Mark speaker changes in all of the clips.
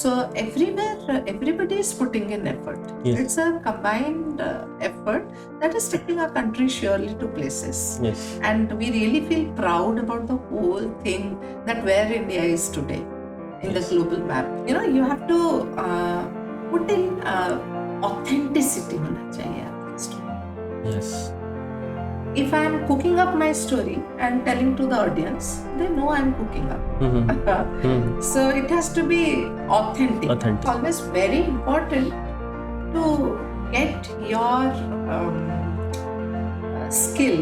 Speaker 1: So everywhere, everybody is putting in effort.
Speaker 2: Yes.
Speaker 1: It's a combined effort that is taking our country surely to places.
Speaker 2: Yes.
Speaker 1: And we really feel proud about the whole thing, that where India is today in the
Speaker 2: Yes.
Speaker 1: global map. You have to put in authenticity होना चाहिए आपकी story.
Speaker 2: Yes.
Speaker 1: If I'm cooking up my story and telling to the audience, they know I'm cooking up. So it has to be authentic.
Speaker 2: Authentic.
Speaker 1: It's always very important to get your skill,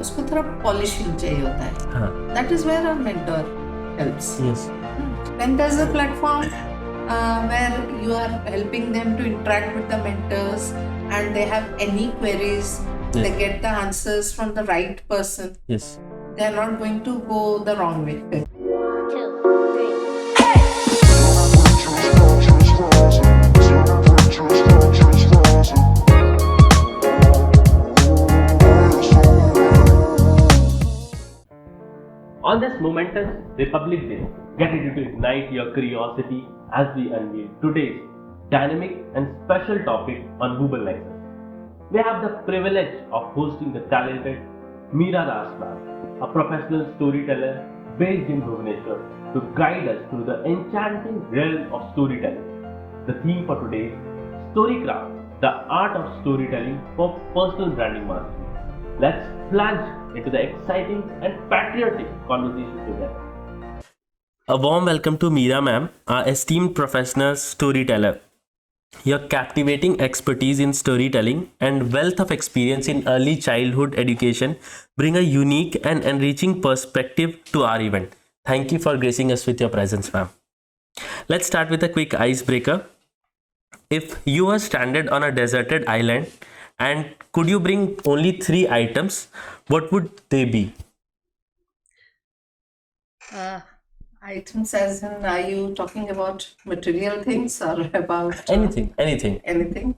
Speaker 1: उसको थोड़ा polishing चाहिए होता है.
Speaker 2: हाँ.
Speaker 1: That is where a mentor helps.
Speaker 2: Yes.
Speaker 1: Then there's a platform where you are helping them to interact with the mentors, and they have any queries.
Speaker 2: Yes.
Speaker 1: They get the answers from the right person.
Speaker 2: Yes.
Speaker 1: They are not going to go the wrong way.
Speaker 3: 2, 3.
Speaker 2: On this momentous Republic Day, get ready to ignite your curiosity as we unveil today's dynamic and special topic on Wooble Nexus. We have the privilege of hosting the talented Meera, a professional storyteller based in Bhubaneswar, to guide us through the enchanting realm of storytelling. The theme for today is StoryCraft, the art of storytelling for personal branding mastery. Let's plunge into the exciting and patriotic conversation together. A warm welcome to Meera ma'am, our esteemed professional storyteller. Your captivating expertise in storytelling and wealth of experience in early childhood education bring a unique and enriching perspective to our event. Thank you for gracing us with your presence, ma'am. Let's start with a quick icebreaker. If you were stranded on a deserted island and could you bring only 3 items, what would they be?
Speaker 1: Items as in, are you talking about material things or about
Speaker 2: Anything.
Speaker 1: anything?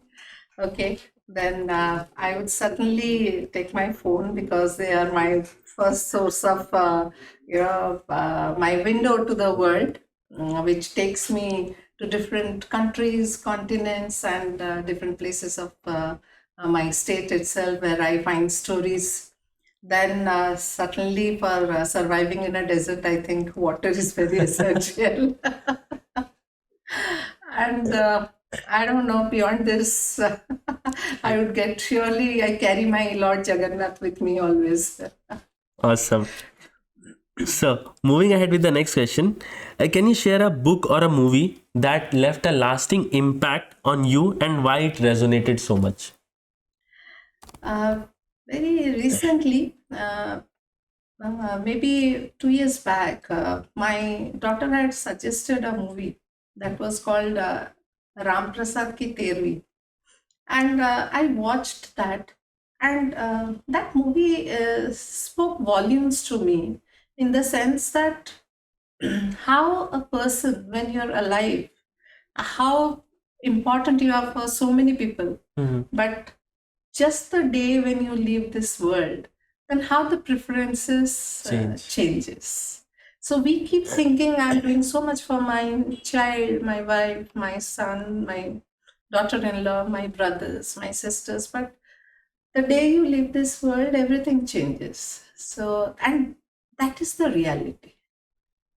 Speaker 1: Okay, then I would certainly take my phone, because they are my first source of my window to the world, which takes me to different countries, continents, and different places of my state itself, where I find stories. Then certainly for surviving in a desert, I think water is very essential. And I don't know, beyond this, I would get, surely I carry my Lord Jagannath with me always.
Speaker 2: Awesome. So, moving ahead with the next question, can you share a book or a movie that left a lasting impact on you and why it resonated so much?
Speaker 1: Very recently, maybe 2 years back, my daughter had suggested a movie that was called Ram Prasad Ki Tervi. And I watched that, and that movie spoke volumes to me, in the sense that how a person, when you're alive, how important you are for so many people, but just the day when you leave this world, then how the preferences changes. So we keep thinking, I'm doing so much for my child, my wife, my son, my daughter-in-law, my brothers, my sisters, but the day you leave this world, everything changes. So, and that is the reality.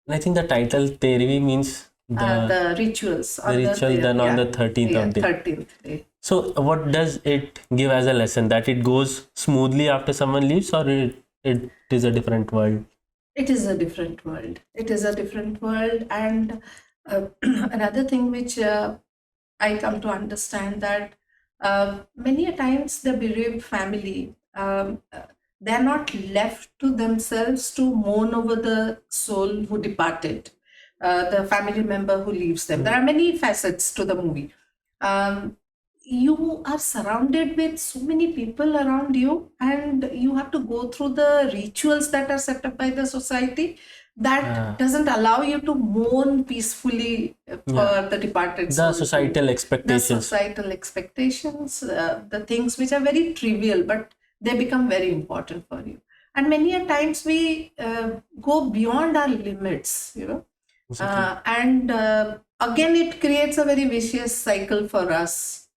Speaker 2: I think the title Tervi means
Speaker 1: The rituals.
Speaker 2: the ritual done on the 13th of day.
Speaker 1: 13th day.
Speaker 2: So, what does it give as a lesson? That it goes smoothly after someone leaves, or it is a different world?
Speaker 1: It is a different world. It is a different world. And another thing which I come to understand, that many a times the bereaved family, they're not left to themselves to mourn over the soul who departed, the family member who leaves them. There are many facets to the movie. You are surrounded with so many people around you, and you have to go through the rituals that are set up by the society that doesn't allow you to mourn peacefully for the departed soul.
Speaker 2: The societal
Speaker 1: The
Speaker 2: expectations.
Speaker 1: societal expectations, the things which are very trivial, but they become very important for you. And many a times we go beyond our limits, And again, it creates a very vicious cycle for us.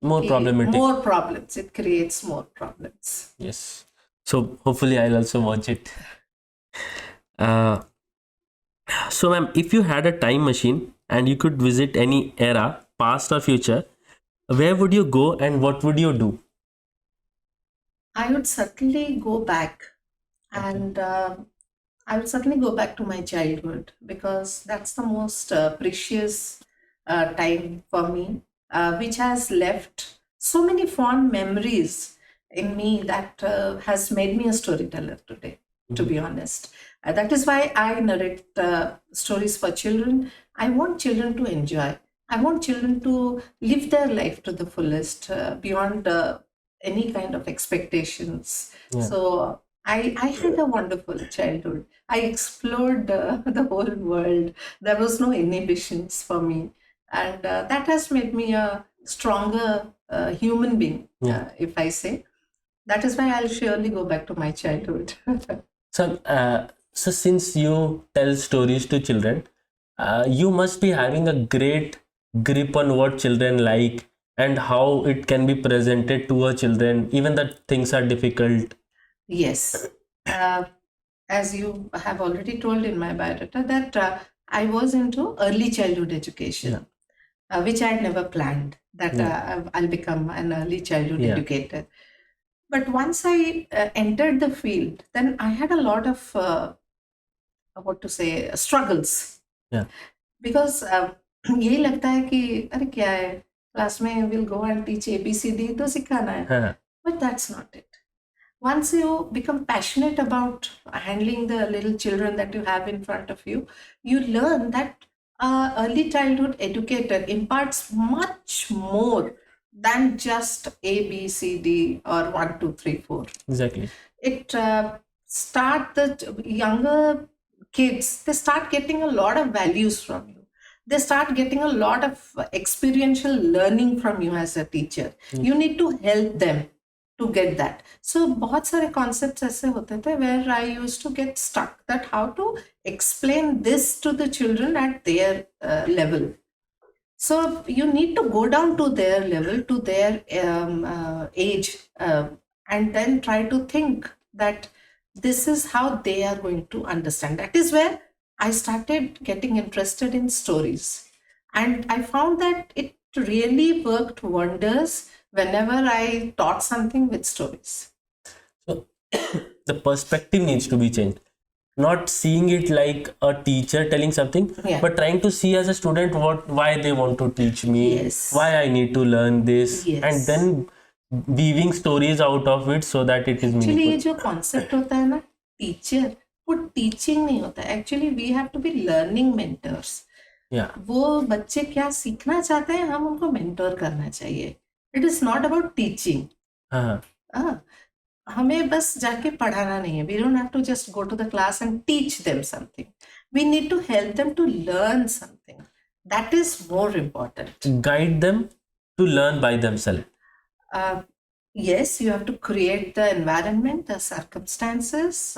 Speaker 4: More problematic.
Speaker 1: More problems. It creates more problems.
Speaker 4: Yes. So hopefully I'll also watch it. Uh, so ma'am, if you had a time machine and you could visit any era, past or future, where would you go and what would you do?
Speaker 1: I would certainly go back, and I would certainly go back to my childhood because that's the most precious time for me, which has left so many fond memories in me that has made me a storyteller today, to be honest. That is why I narrate stories for children. I want children to enjoy. I want children to live their life to the fullest, beyond any kind of expectations.
Speaker 4: Yeah.
Speaker 1: So I had a wonderful childhood. I explored the whole world. There was no inhibitions for me. And that has made me a stronger human being,
Speaker 4: Yeah.
Speaker 1: if I say. That is why I'll surely go back to my childhood.
Speaker 4: So since you tell stories to children, you must be having a great grip on what children like and how it can be presented to a children, even that things are difficult.
Speaker 1: Yes. Uh, as you have already told in my biodata, that I was into early childhood education, which I had never planned, that I'll become an early childhood
Speaker 4: Yeah.
Speaker 1: educator. But once I entered the field, then I had a lot of, what to say, struggles.
Speaker 4: Yeah.
Speaker 1: Because यही लगता है कि अरे क्या है class में will go and teach ABCD तो सिखाना है.
Speaker 4: Huh.
Speaker 1: But that's not it. Once you become passionate about handling the little children that you have in front of you, you learn that early childhood educator imparts much more than just ABCD or 1, 2, 3, 4.
Speaker 4: Exactly.
Speaker 1: It start the younger kids, they start getting a lot of values from you. They start getting a lot of experiential learning from you as a teacher. You need to help them to get that. So बहुत सारे concepts ऐसे होते थे where I used to get stuck, that how to explain this to the children at their level. So you need to go down to their level, to their age, and then try to think that this is how they are going to understand. That is where I started getting interested in stories. And I found that it really worked wonders whenever I taught something with stories.
Speaker 4: So the perspective needs to be changed. Not seeing it like a teacher telling something,
Speaker 1: Yeah.
Speaker 4: but trying to see as a student why they want to teach me,
Speaker 1: Yes.
Speaker 4: why I need to learn this,
Speaker 1: Yes.
Speaker 4: and then weaving stories out of it so that it is
Speaker 1: Actually,
Speaker 4: meaningful.
Speaker 1: ये जो concept होता है ना, teacher, वो teaching नहीं होता. Actually, we have to be learning mentors.
Speaker 4: Yeah.
Speaker 1: वो बच्चे क्या सीखना चाहते हैं, हम उनको mentor करना चाहिए. It is not about teaching.
Speaker 4: हाँ.
Speaker 1: हमें बस जाके पढ़ाना नहीं है. We don't have to just go to the class and teach them something. We need to help them to learn something. That is more important.
Speaker 4: Guide them to learn by themselves.
Speaker 1: Yes, you have to create the environment, the circumstances,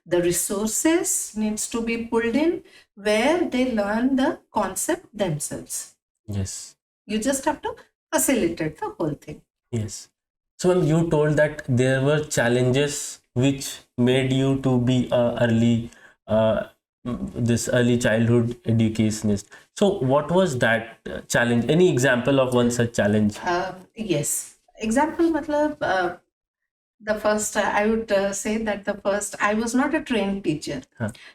Speaker 1: the resources needs to be pulled in where they learn the concept themselves.
Speaker 4: Yes.
Speaker 1: You just have to facilitate the whole thing.
Speaker 4: Yes. So you told that there were challenges which made you to be this early childhood educationist. So what was that challenge? Any example of one such challenge?
Speaker 1: Yes. Example, matlab, the first, I would say that the first, I was not a trained teacher.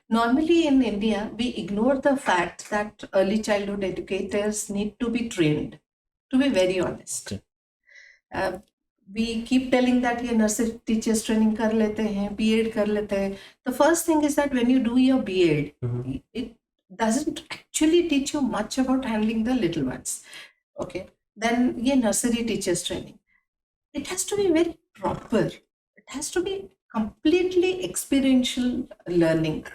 Speaker 1: Normally in India, we ignore the fact that early childhood educators need to be trained, to be very honest.
Speaker 4: Okay.
Speaker 1: We keep telling that ये nursery teachers training कर लेते हैं, B.Ed कर लेते हैं. The first thing is that when you do your B.Ed, it doesn't actually teach you much about handling the little ones. Okay. Then ये nursery teachers training. It has to be very proper. It has to be completely experiential learning.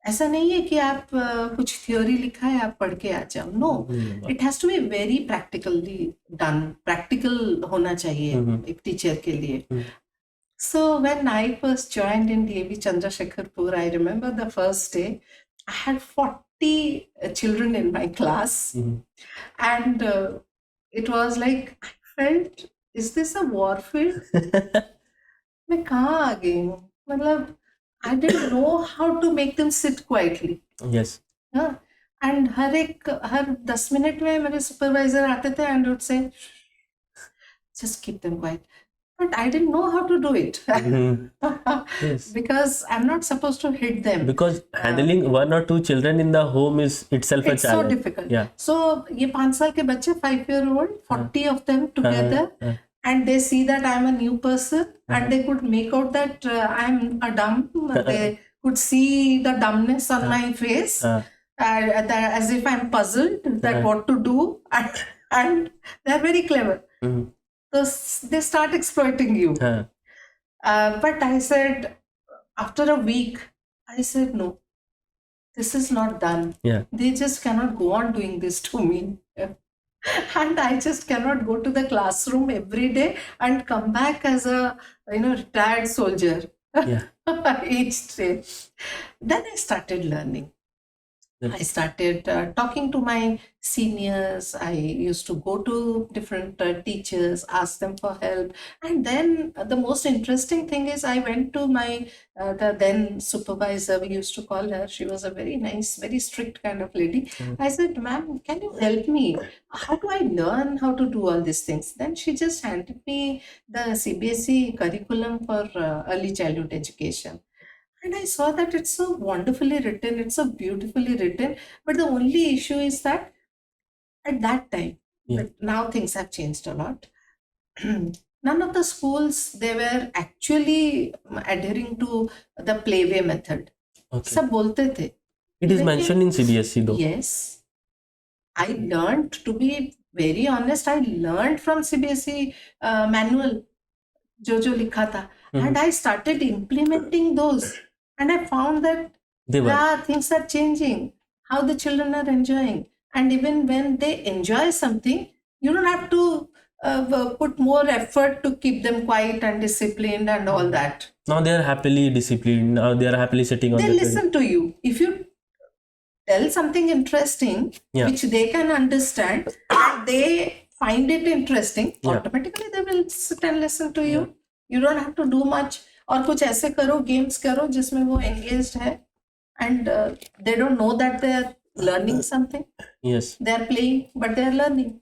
Speaker 1: ऐसा नहीं है कि आप कुछ theory लिखा है आप पढ़ के आ जाओ. No, it has to be very practically done. Practical होना चाहिए एक टीचर के लिए. So when I first joined in DAV Chandrasekharpur, I remember the first day I had 40 children in my class, and it was like I felt, is this a warfare? मैं कहाँ आ गई हूँ, मतलब I didn't know how to make them sit quietly.
Speaker 4: Yes.
Speaker 1: हाँ, and her 10 minute में मेरे supervisor आते थे and would say just keep them quiet, but I didn't know how to do it.
Speaker 4: Yes.
Speaker 1: Because I'm not supposed to hit them.
Speaker 4: Because handling one or two children in the home is itself a
Speaker 1: It's so
Speaker 4: challenge.
Speaker 1: difficult.
Speaker 4: Yeah.
Speaker 1: So ये 5 साल के बच्चे, 5-year-old, 40 of them together, and they see that I'm a new person, and they could make out that I'm a dumb. They could see the dumbness on my face, as if I'm puzzled that what to do, and they're very clever. So they start exploiting you. But I said, after a week, I said, no, this is not done.
Speaker 4: Yeah.
Speaker 1: They just cannot go on doing this to me. And I just cannot go to the classroom every day and come back as a retired soldier.
Speaker 4: Yeah.
Speaker 1: Each day. Then I started learning.
Speaker 4: Yeah.
Speaker 1: I started talking to my seniors. I used to go to different teachers, ask them for help. And then the most interesting thing is I went to my the then supervisor, we used to call her. She was a very nice, very strict kind of lady. I said, ma'am, can you help me? How do I learn how to do all these things? Then she just handed me the CBSE curriculum for early childhood education. And I saw that it's so wonderfully written, it's so beautifully written. But the only issue is that at that time, but now things have changed a lot. None of the schools, they were actually adhering to the playway method.
Speaker 4: Okay.
Speaker 1: सब बोलते थे.
Speaker 4: It is mentioned in CBSE though.
Speaker 1: Yes. I learned, to be very honest, I learned from CBSE manual, जो लिखा था. And I started implementing those. And I found that things are changing, how the children are enjoying. And even when they enjoy something, you don't have to put more effort to keep them quiet and disciplined and all that.
Speaker 4: Now they are happily disciplined. Now they are happily sitting on
Speaker 1: They
Speaker 4: the
Speaker 1: listen to you. If you tell something interesting, which they can understand, and they find it interesting, automatically they will sit and listen to you. You don't have to do much. और कुछ ऐसे करो, games करो जिसमें वो engaged है, and they don't know that they are learning something.
Speaker 4: Yes.
Speaker 1: They are playing, but they are learning.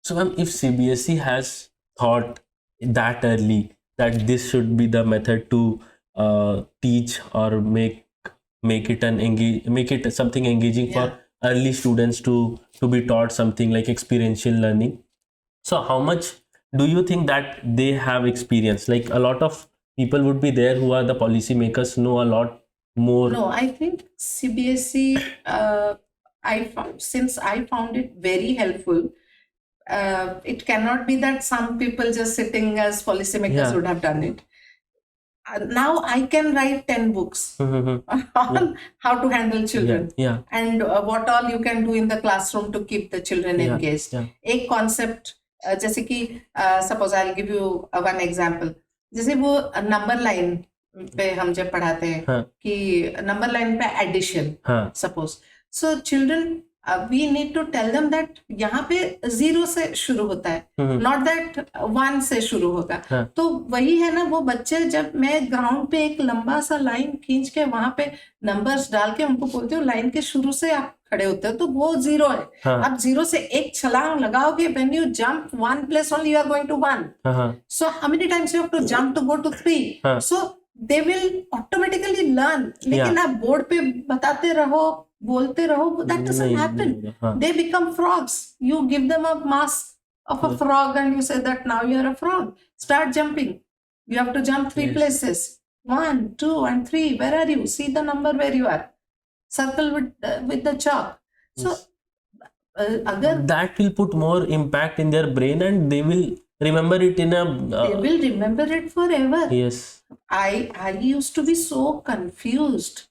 Speaker 4: So, ma'am, if CBSE has thought that early that this should be the method to teach or make it something engaging for early students to be taught something like experiential learning. So, how much do you think that they have experience? Like a lot of people would be there who are the policy makers, know a lot more.
Speaker 1: No, I think CBSE, since I found it very helpful, it cannot be that some people just sitting as policymakers would have done it. Now I can write 10 books on how to handle children and what all you can do in the classroom to keep the children engaged. एक concept, जैसे कि suppose I'll give you one example. जैसे वो number line पे हम जब पढ़ाते हैं कि नंबर लाइन पे addition, suppose, so children we need to tell them that यहाँ पे 0 से शुरू होता है, नॉट दैट 1 से शुरू होगा. तो वही है ना, वो बच्चे जब मैं ग्राउंड पे एक लंबा सा लाइन खींच के वहां पे नंबर्स डाल के उनको बोलती हूँ लाइन के शुरू से आप खड़े होते हो तो वो 0 है. आप 0 से एक छलांग लगाओगे, when you jump 1 place only you are going to 1. So how many times you have to jump to go to 3? So they will automatically learn. लेकिन आप बोर्ड पे बताते रहो, बोलते रहो, that doesn't happen. They become frogs. You give them a mask of a frog and you say that now you are a frog. Start jumping. You have to jump 3 places. 1, 2, and 3. Where are you? See the number where you are. Circle with the chalk. So,
Speaker 4: that will put more impact in their brain and they will remember it in a...
Speaker 1: they will remember it forever.
Speaker 4: Yes.
Speaker 1: I used to be so confused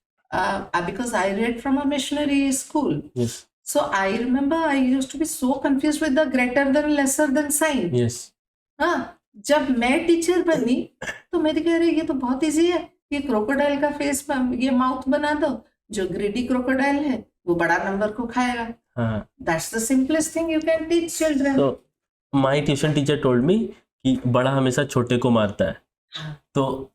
Speaker 1: because I read from a missionary school.
Speaker 4: Yes.
Speaker 1: So I remember I used to be so confused with the greater than lesser than sign.
Speaker 4: Yes.
Speaker 1: हाँ, जब मैं teacher बनी तो मेरे कह रही ये तो बहुत इजी है, ये क्रोकोडाइल का फेस ये माउथ बना दो, जो ग्रीडी क्रोकोडाइल है वो बड़ा नंबर को खाएगा.
Speaker 4: हाँ.
Speaker 1: That's the simplest thing you can teach children.
Speaker 4: So my tuition teacher told me कि बड़ा हमेशा छोटे को मारता है.
Speaker 1: हाँ.
Speaker 4: तो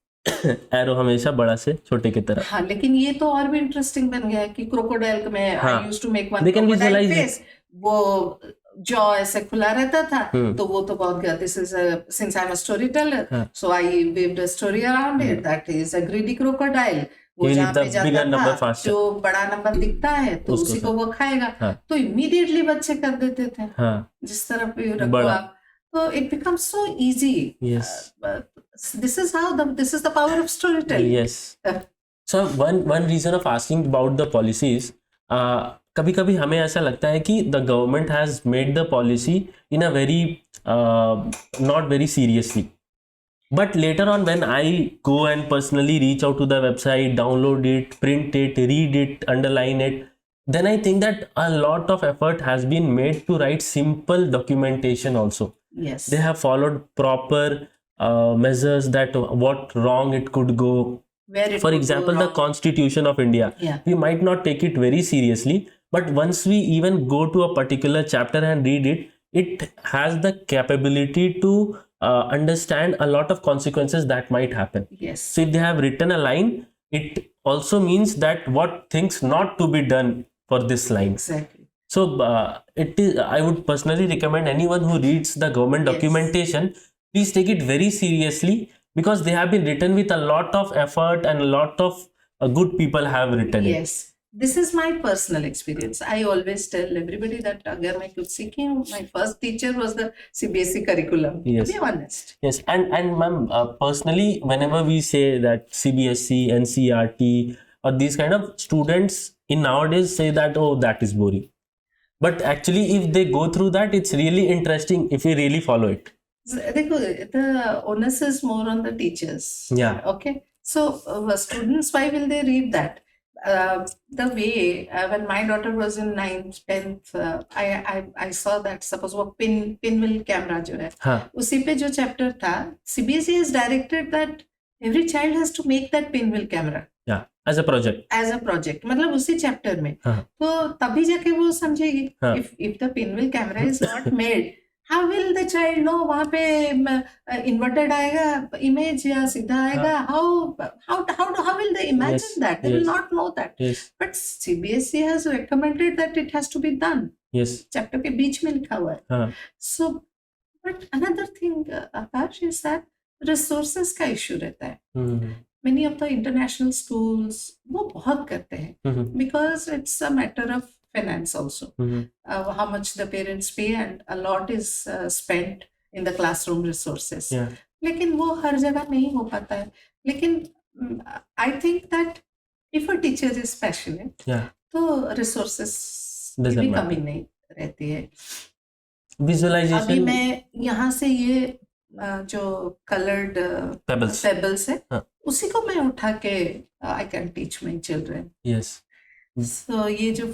Speaker 4: एरो हमेशा बड़ा से छोटे की तरफ.
Speaker 1: हाँ, लेकिन ये तो और भी इंटरेस्टिंग बन गया है कि क्रोकोडाइल में
Speaker 4: हाँ.
Speaker 1: I used to make one
Speaker 4: They can
Speaker 1: crocodile
Speaker 4: visualize
Speaker 1: face. वो जॉ ऐसे खुला रहता था. तो वो तो बहुत गया. This is since I'm a storyteller, so I weaved a story around it. That is a greedy crocodile. वो जहाँ पे जाता था जो बड़ा नंबर दिखता है तो उसी को वो खाएगा. तो इमीडिएटली बच्चे कर देते थे. जिस तरफ भी रखो आप. So it becomes so easy.
Speaker 4: Yes.
Speaker 1: This is the power of storytelling.
Speaker 4: Yes. So one reason of asking about the policies, कभी कभी हमें ऐसा लगता है कि the government has made the policy in a very not very seriously. But later on, when I go and personally reach out to the website, download it, print it, read it, underline it, then I think that a lot of effort has been made to write simple documentation also.
Speaker 1: Yes.
Speaker 4: They have followed proper measures that what wrong it could go. For example, the Constitution of India.
Speaker 1: Yeah.
Speaker 4: We might not take it very seriously, but once we even go to a particular chapter and read it, it has the capability to understand a lot of consequences that might happen.
Speaker 1: Yes.
Speaker 4: So if they have written a line, it also means that what things not to be done for this line.
Speaker 1: Exactly.
Speaker 4: So it is. I would personally recommend anyone who reads the government documentation, please take it very seriously, because they have been written with a lot of effort and a lot of good people have written it.
Speaker 1: Yes. This is my personal experience. I always tell everybody that अगर मैं कुछ सीखी हूँ, my first teacher was the CBSE curriculum.
Speaker 4: Yes.
Speaker 1: To be honest.
Speaker 4: Yes, and ma'am, personally, whenever we say that CBSE, NCRT, or these kind of students in nowadays say that, oh, that is boring. But actually, if they go through that, it's really interesting if we really follow it.
Speaker 1: देखो, the onus is more on the teachers.
Speaker 4: Yeah.
Speaker 1: Okay. So students, why will they read that? The way when my daughter was in 9th, 10th, I saw that suppose वो pinwheel camera जो है, उसी पे जो chapter था, CBSE has directed that every child has to make that pinwheel camera.
Speaker 4: Yeah, as a project.
Speaker 1: As a project, मतलब उसी chapter में. तो तभी जाके वो समझेगी. If the pinwheel camera is not made, how will the child know वहाँ पे inverted आएगा image या सीधा आएगा? How will they imagine that? They will not know that.
Speaker 4: Yes.
Speaker 1: But CBSE has recommended that it has to be done.
Speaker 4: Yes.
Speaker 1: Chapter के बीच में लिखा हुआ है. So, but another thing, Akash, is that resources का issue रहता है. Many of the international schools वो बहुत करते हैं because it's a matter of finance also. How much the parents pay and a lot is spent in the classroom resources.
Speaker 4: Yeah.
Speaker 1: लेकिन वो हर जगह नहीं हो पाता है. लेकिन I think that if a teacher is passionate, तो resources की भी कमी नहीं रहती है.
Speaker 4: Visualization.
Speaker 1: अभी मैं यहाँ से ये जो colored pebbles है, उसी को मैं उठा के I can teach my children.
Speaker 4: Yes.
Speaker 1: So ये जो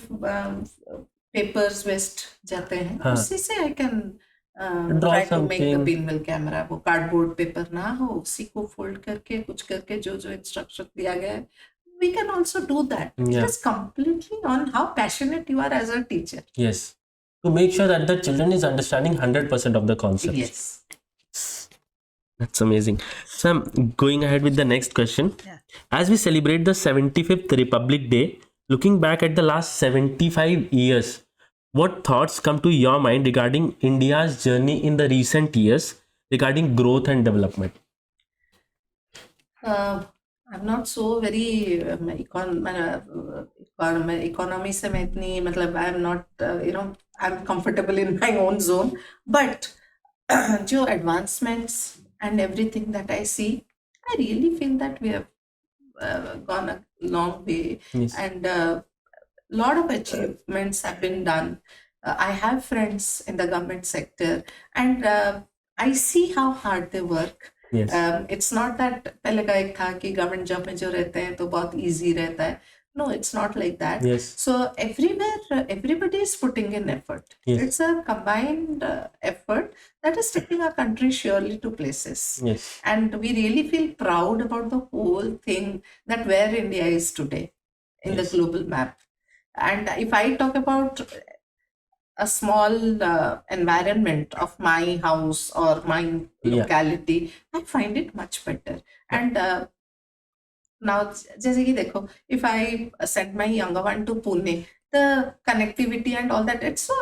Speaker 1: papers waste जाते हैं, उसी से I can try to make the pinwheel camera. वो cardboard paper ना हो, उसी को fold करके कुछ करके जो instruction दिया गया है, we can also do that. It is completely on how passionate you are as a teacher.
Speaker 4: Yes. To make sure that the children is understanding 100% of the concepts.
Speaker 1: Yes.
Speaker 4: That's amazing. So I'm going ahead with the next question.
Speaker 1: Yeah.
Speaker 4: As we celebrate the 75th Republic Day, looking back at the last 75 years, what thoughts come to your mind regarding India's journey in the recent years regarding growth and development?
Speaker 1: I'm not so very economy से मैं इतनी मतलब I'm not I'm comfortable in my own zone, but जो advancements and everything that I see, I really feel that we have gone a long way.
Speaker 4: Yes.
Speaker 1: And a lot of achievements have been done. I have friends in the government sector and I see how hard they work.
Speaker 4: Yes.
Speaker 1: It's not that पहले का एक था कि government job में जो रहते हैं तो बहुत easy रहता है. No, it's not like that.
Speaker 4: Yes.
Speaker 1: So everywhere, everybody is putting in effort.
Speaker 4: Yes.
Speaker 1: It's a combined effort that is taking our country surely to places.
Speaker 4: Yes.
Speaker 1: And we really feel proud about the whole thing, that where India is today. in the
Speaker 4: Yes.
Speaker 1: global map. And if I talk about a small environment of my house or my
Speaker 4: Yeah.
Speaker 1: locality, I find it much better. And now, जैसे कि देखो, if I send my younger one to Pune, the connectivity and all that, it's so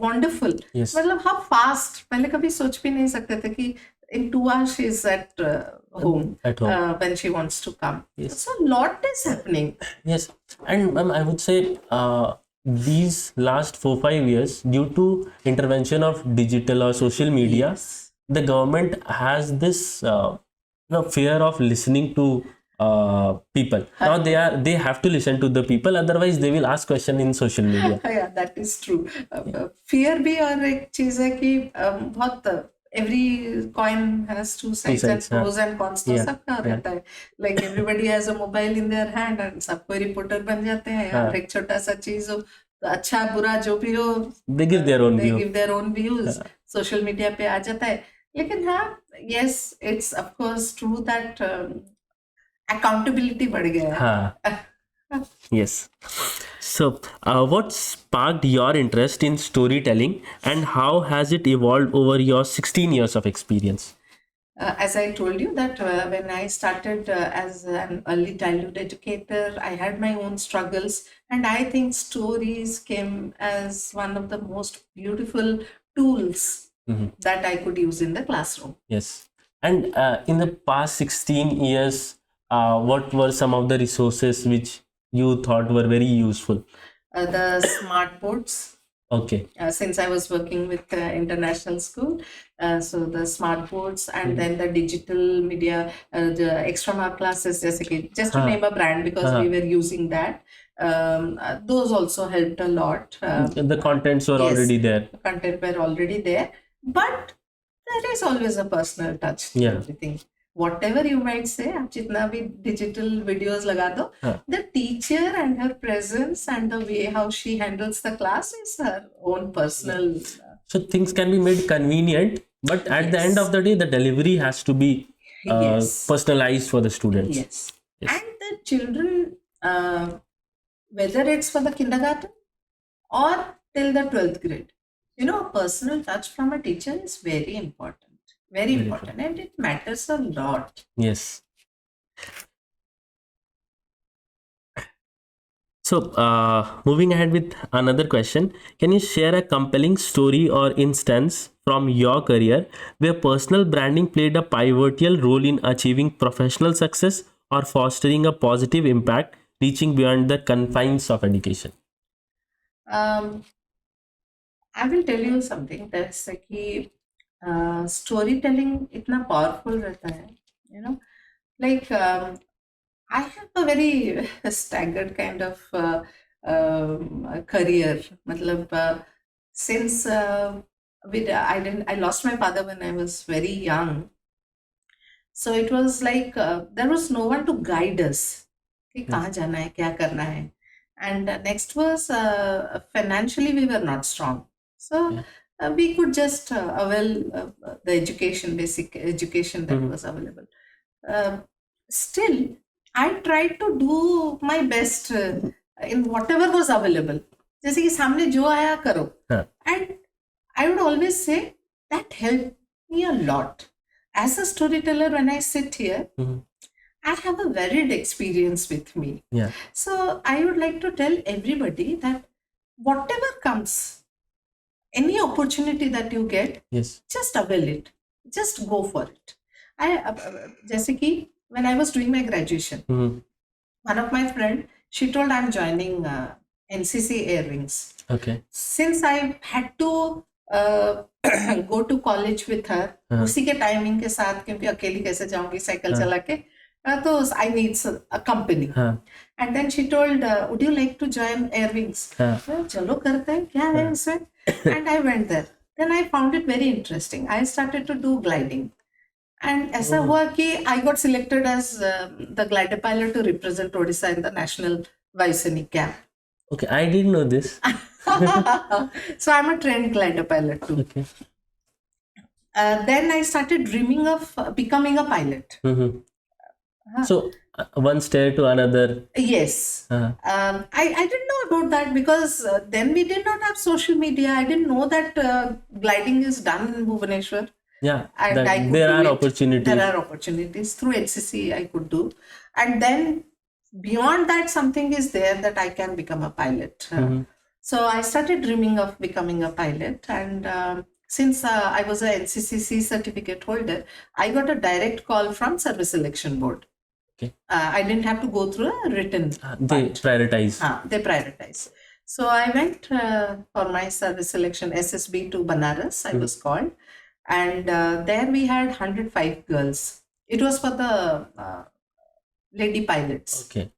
Speaker 1: wonderful.
Speaker 4: Yes.
Speaker 1: मतलब how fast, पहले कभी सोच भी नहीं सकते थे कि in 2 hours she is at home
Speaker 4: At home.
Speaker 1: when she wants to come.
Speaker 4: Yes.
Speaker 1: So a lot is happening.
Speaker 4: Yes, and ma'am, I would say these last 4-5 years, due to intervention of digital or social media,
Speaker 1: Yes.
Speaker 4: the government has this fear of listening to people. Now they have to listen to the people, otherwise they will ask question in social media.
Speaker 1: Yeah, that is true. Fear भी और एक चीज है कि बहुत every coin has two sides and
Speaker 4: sides, हाँ.
Speaker 1: pros and cons तो
Speaker 4: Yeah,
Speaker 1: सबका
Speaker 4: yeah.
Speaker 1: रहता है. Like everybody has a mobile in their hand and सब कोई रिपोर्टर बन जाते हैं यार.
Speaker 4: हाँ.
Speaker 1: एक छोटा सा चीज हो, अच्छा बुरा जो भी हो,
Speaker 4: They give their own
Speaker 1: they
Speaker 4: view.
Speaker 1: give their own views.
Speaker 4: हाँ.
Speaker 1: Social media पे आ जाता है. लेकिन हाँ, yes, it's of course true that accountability बढ़ गया है.
Speaker 4: हाँ. Yes. So, what sparked your interest in storytelling, and how has it evolved over your 16 years of experience?
Speaker 1: As I told you that when I started as an early childhood educator, I had my own struggles, and I think stories came as one of the most beautiful tools that I could use in the classroom.
Speaker 4: Yes. And in the past 16 years, what were some of the resources which you thought were very useful?
Speaker 1: The smart boards.
Speaker 4: Okay.
Speaker 1: Since I was working with international school, so the smart boards and then the digital media, the extra mark classes, just to name a brand because we were using that. Those also helped a lot.
Speaker 4: The contents were
Speaker 1: yes,
Speaker 4: already there.
Speaker 1: Content were already there, but there is always a personal touch to
Speaker 4: Yeah.
Speaker 1: everything. Whatever you might say, आप जितना भी digital videos लगा दो, the teacher and her presence and the way how she handles the class is her own personal.
Speaker 4: So things can be made convenient, but at the end of the day, the delivery has to be
Speaker 1: Yes.
Speaker 4: personalized for the students.
Speaker 1: Yes. And the children, whether it's for the kindergarten or till the 12th grade, personal touch from a teacher is very important. Very important, and it matters a lot.
Speaker 4: Yes. So, moving ahead with another question, can you share a compelling story or instance from your career where personal branding played a pivotal role in achieving professional success or fostering a positive impact, reaching beyond the confines of education?
Speaker 1: I will tell you something. That's like storytelling itna powerful रहता है, like I have a very staggered kind of career. मतलब since I lost my father when I was very young, so it was like there was no one to guide us कि कहाँ जाना है, क्या करना है. And next was financially we were not strong, so we could just avail the education, basic education that was available. Still, I tried to do my best in whatever was available. जैसे कि सामने जो आया करो. And I would always say that helped me a lot. As a storyteller, when I sit here, I have a varied experience with me.
Speaker 4: Yeah.
Speaker 1: So I would like to tell everybody that whatever comes, any opportunity that you get,
Speaker 4: Yes.
Speaker 1: just avail it. Just go for it. जैसे कि when I was doing my graduation, one of my friend, she told I'm joining NCC Air Wings.
Speaker 4: Okay.
Speaker 1: Since I had to go to college with her, उसी के timing के साथ, क्योंकि अकेली कैसे जाऊंगी साइकिल चला के, तो I need a company. And then she told, would you like to join Air Wings? चलो करते हैं, क्या है इसमें? And I went there. Then I found it very interesting. I started to do gliding. And ऐसा हुआ कि I got selected as the glider pilot to represent Odisha in the National Vaisani Camp.
Speaker 4: Okay, I didn't know this.
Speaker 1: So I'm a trained glider pilot too.
Speaker 4: Okay.
Speaker 1: Then I started dreaming of becoming a pilot.
Speaker 4: So one stair to another.
Speaker 1: Yes.
Speaker 4: Uh,
Speaker 1: I didn't know about that because then we did not have social media. I didn't know that gliding is done in Bhubaneswar.
Speaker 4: yeah,
Speaker 1: And
Speaker 4: that
Speaker 1: I could
Speaker 4: there
Speaker 1: do
Speaker 4: are
Speaker 1: it.
Speaker 4: opportunities.
Speaker 1: There are opportunities through HCC I could do. And then beyond that, something is there that I can become a pilot. So I started dreaming of becoming a pilot. And since I was a NCCC certificate holder, I got a direct call from Service Selection Board.
Speaker 4: Okay.
Speaker 1: I didn't have to go through a written.
Speaker 4: They
Speaker 1: part.
Speaker 4: prioritize.
Speaker 1: They prioritize. So I went for my service selection SSB to Banaras, I was called. And there we had 105 girls. It was for the lady pilots.
Speaker 4: Okay.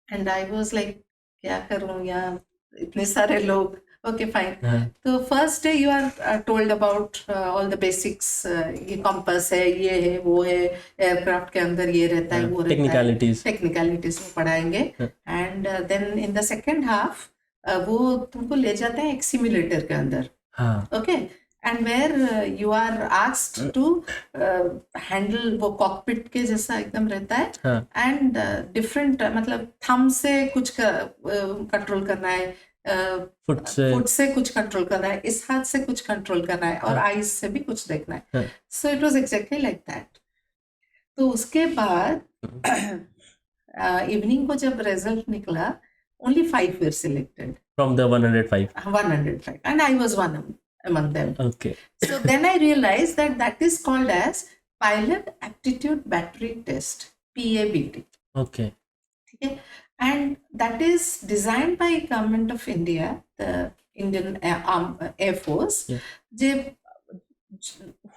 Speaker 1: And I was like, क्या करूं यार इतने सारे लोग. Okay, fine. So first day you are told about all the basics. ये compass है, ये है, वो है, aircraft के अंदर ये रहता है, वो रहता है.
Speaker 4: Technicalities.
Speaker 1: Technicalities में पढ़ाएंगे. And then in the second half, वो तुमको ले जाते हैं एक simulator के अंदर. Okay. And where you are asked to handle वो cockpit के जैसा एकदम रहता है. And different मतलब thumb से कुछ control करना है. फुट से कुछ कंट्रोल करना है, इस हाथ से कुछ कंट्रोल करना है और आईज से भी कुछ देखना है. So it was exactly like that. तो उसके बाद इवनिंग को जब रिजल्ट निकला, only 5 were selected
Speaker 4: from the 105.
Speaker 1: 105 and I was one among them.
Speaker 4: Okay.
Speaker 1: So then I realized that is called as Pilot Aptitude Battery Test, PABT.
Speaker 4: Okay.
Speaker 1: Okay. And that is designed by Government of India, the Indian Air Force.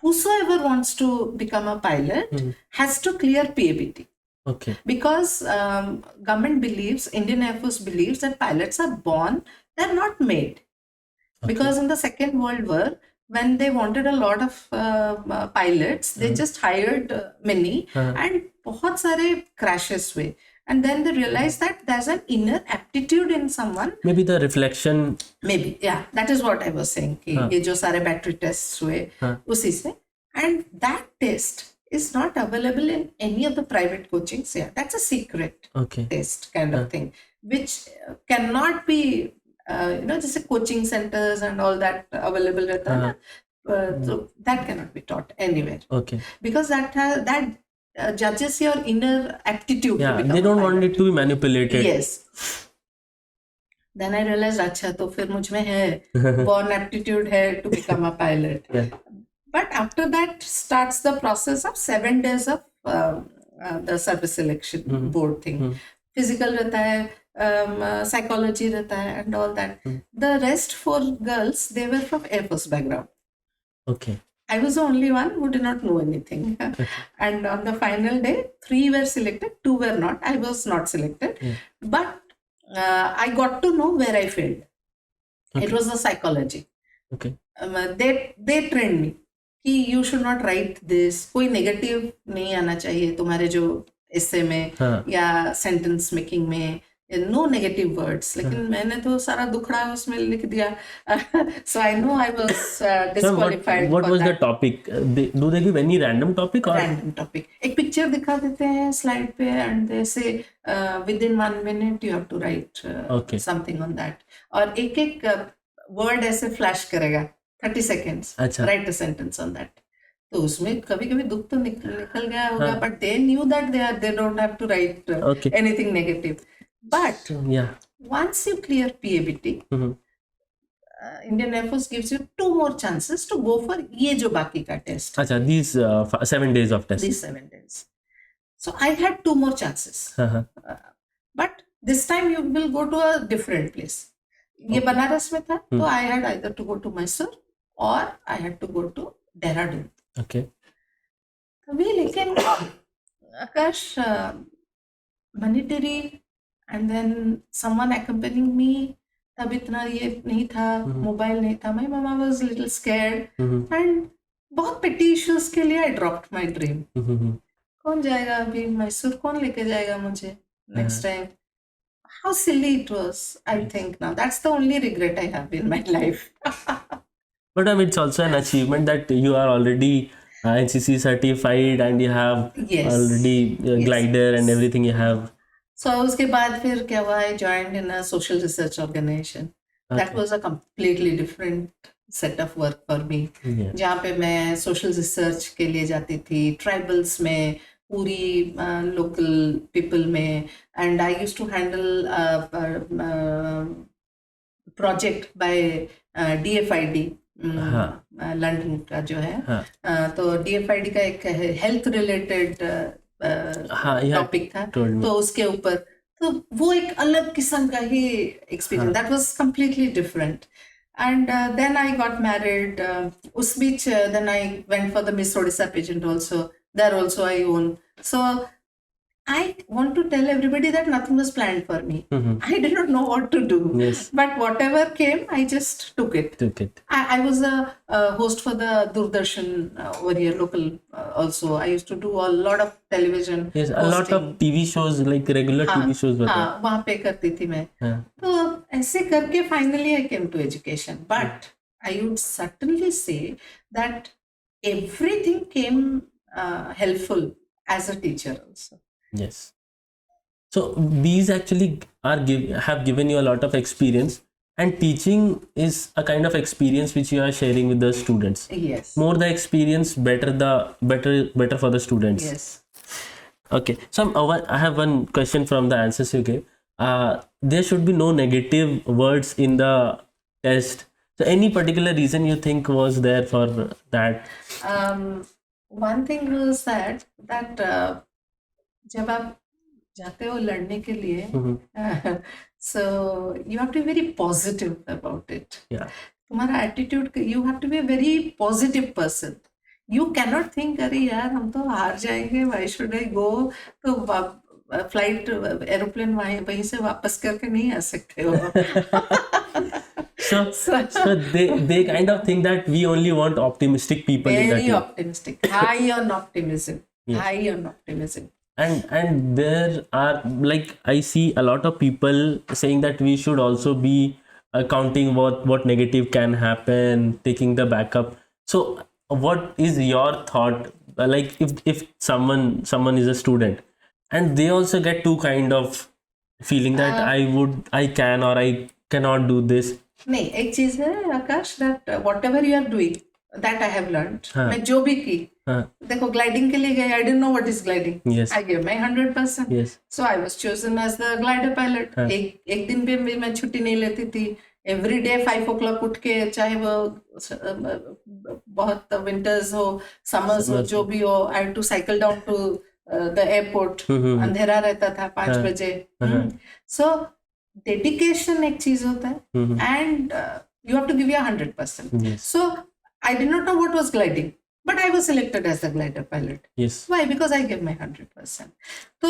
Speaker 1: Whosoever wants to become a pilot has to clear PABT.
Speaker 4: Okay.
Speaker 1: Because government believes, Indian Air Force believes that pilots are born, they're not made. Okay. Because in the Second World War, when they wanted a lot of pilots, they just hired many and बहुत सारे crashes हुए. And then they realize that there's an inner aptitude in someone.
Speaker 4: Maybe the reflection.
Speaker 1: Maybe, yeah. That is what I was saying. कि ये जो सारे battery tests हुए, उसी से. And that test is not available in any of the private coachings. Yeah, that's a secret test kind of thing, which cannot be, just coaching centers and all that available रहता है. So that cannot be taught anywhere.
Speaker 4: Okay.
Speaker 1: Because that judges your inner aptitude.
Speaker 4: Yeah, they don't want it to be manipulated.
Speaker 1: Yes. Then I realized, अच्छा तो फिर मुझ में है born aptitude है to become a pilot.
Speaker 4: Yeah.
Speaker 1: But after that starts the process of 7 days of the service selection board thing. Physical रहता है, psychology रहता है, and all that. The rest 4 girls, they were from Air Force background.
Speaker 4: Okay.
Speaker 1: I was the only one who did not know anything. And on the final day, 3 were selected, 2 were not. I was not selected. But I got to know where I failed. Okay. It was the psychology.
Speaker 4: Okay.
Speaker 1: They trained me कि you should not write this. कोई negative नहीं आना चाहिए तुम्हारे जो essay में या sentence making में. No negative words. लेकिन मैंने तो सारा दुखड़ा उसमें लिख दिया. So I know I was disqualified.
Speaker 4: What was the topic? Do they give any random topic or?
Speaker 1: Random topic. एक picture दिखा देते हैं slide पे and they say within 1 minute you have to write something on that. और एक word ऐसे flash करेगा 30 seconds.
Speaker 4: अच्छा.
Speaker 1: Write a sentence on that. तो उसमें कभी-कभी दुख तो निकल गया होगा, but they knew that they don't have to write anything negative. But once you clear PABT, Indian Air Force gives you 2 more chances to go for ये जो बाकी का test.
Speaker 4: अच्छा, these 7 days of test.
Speaker 1: These 7 days. So I had 2 more chances. But this time you will go to a different place. ये बनारस में था, तो I had either to go to Mysore or I had to go to Dehradun.
Speaker 4: Okay.
Speaker 1: अभी लेकिन आकाश monetary and then someone accompanying me, तब इतना ये नहीं था, मोबाइल नहीं था. My mama was a little scared and बहुत petty issues के लिए I dropped my dream. कौन जाएगा अभी मैसूर, कौन लेके जाएगा मुझे next time? How silly it was, I think now. That's the only regret I have in my life.
Speaker 4: But it's also an achievement that you are already NCC certified and you have
Speaker 1: Yes.
Speaker 4: already
Speaker 1: Yes.
Speaker 4: glider and everything you have.
Speaker 1: So उसके बाद फिर क्या हुआ, I joined in a social research organization. That
Speaker 4: Okay.
Speaker 1: was a completely different set of work for me.
Speaker 4: Yeah.
Speaker 1: जहाँ पे मैं social research के लिए जाती थी, tribals में, पूरी local people में, and I used to handle project by DFID.
Speaker 4: हाँ.
Speaker 1: लंदन का जो है,
Speaker 4: हाँ.
Speaker 1: तो DFID का एक हेल्थ रिलेटेड
Speaker 4: हाँ, you had
Speaker 1: टॉपिक था,
Speaker 4: told me.
Speaker 1: तो उसके ऊपर तो वो एक अलग किस्म का ही experience, that was completely different. And then I got married. उस बीच then I went for the Miss Odisha pageant also, there also I won. So I want to tell everybody that nothing was planned for me. I did not know what to do.
Speaker 4: Yes.
Speaker 1: But whatever came, I just took it.
Speaker 4: Took it.
Speaker 1: I was a host for the Doordarshan over here, local also. I used to do a lot of television.
Speaker 4: Yes, a lot of
Speaker 1: hosting.
Speaker 4: TV shows, like regular TV shows were there.
Speaker 1: हाँ, वहाँ पे करती थी मैं.
Speaker 4: हाँ.
Speaker 1: तो ऐसे करके finally I came to education. But I would certainly say that everything came helpful as a teacher also.
Speaker 4: Yes. So these actually have given you a lot of experience, and teaching is a kind of experience which you are sharing with the students.
Speaker 1: Yes.
Speaker 4: More the experience, better for the students.
Speaker 1: Yes.
Speaker 4: Okay. So I have one question from the answers you gave. There should be no negative words in the test. So any particular reason you think was there for that?
Speaker 1: One thing was that जब आप जाते हो लड़ने के लिए, so you have to be very positive about it.
Speaker 4: Yeah.
Speaker 1: तुम्हारा attitude, you have to be a very positive person. You cannot think अरे यार हम तो हार जाएंगे, why should I go? तो फ्लाइट एरोप्लेन वहीं से वापस करके नहीं आ सकते हो.
Speaker 4: So they kind of think that we only want optimistic people in that
Speaker 1: Very
Speaker 4: team.
Speaker 1: optimistic, high on optimism.
Speaker 4: Yes.
Speaker 1: High on optimism.
Speaker 4: And there are, like, I see a lot of people saying that we should also be counting what negative can happen, taking the backup. So what is your thought, like if someone is a student and they also get two kind of feeling that I can or I cannot do this.
Speaker 1: नहीं, एक चीज है आकाश, that whatever you are doing, that I have learned. मैं जो भी की, देखो gliding के लिए गई, I didn't know what is gliding.
Speaker 4: Yes.
Speaker 1: I gave my 100%.
Speaker 4: Yes.
Speaker 1: So I was chosen as the glider pilot. एक दिन भी मैं छुट्टी नहीं लेती थी. Every day 5 o'clock उठ के, चाहे वो बहुत विंटर्स हो, समर्स हो, जो भी हो, I had to cycle down to the airport. अंधेरा रहता था 5 बजे. So dedication एक चीज होता है, and you have to give your 100%.
Speaker 4: Yes.
Speaker 1: So I did not know what was gliding, but I was selected as the glider pilot.
Speaker 4: Yes.
Speaker 1: Why? Because I gave my 100%. तो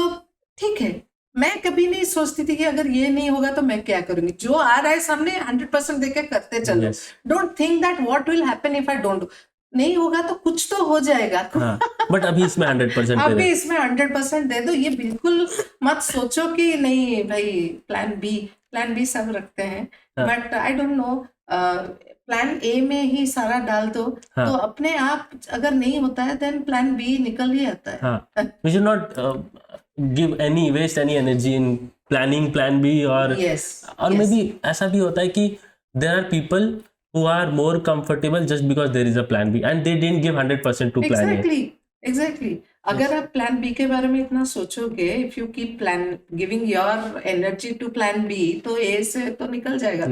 Speaker 1: ठीक है, मैं कभी नहीं सोचती थी कि अगर ये नहीं होगा तो मैं क्या करूंगी. जो आ रहा है सामने 100% देके करते चलो.
Speaker 4: Yes.
Speaker 1: Don't think that what will happen if I don't do. नहीं होगा तो कुछ तो हो जाएगा.
Speaker 4: हाँ, but अभी इसमें 100% दे
Speaker 1: अभी
Speaker 4: दो.
Speaker 1: इसमें 100% दे दो. ये बिल्कुल मत सोचो कि नहीं भाई प्लान बी सब रखते हैं. But I don't know, plan A में ही सारा डाल दो, तो अपने आप अगर नहीं होता है देन प्लान बी निकल ही आता है.
Speaker 4: हाँ, we should not waste any energy in planning plan B or maybe ऐसा भी होता है कि there are people who are more comfortable just because there is a plan B and they didn't give 100% to plan A.
Speaker 1: Exactly. अगर आप plan B के बारे में इतना सोचोगे, if you keep giving your energy to plan B, तो A से तो निकल जाएगा.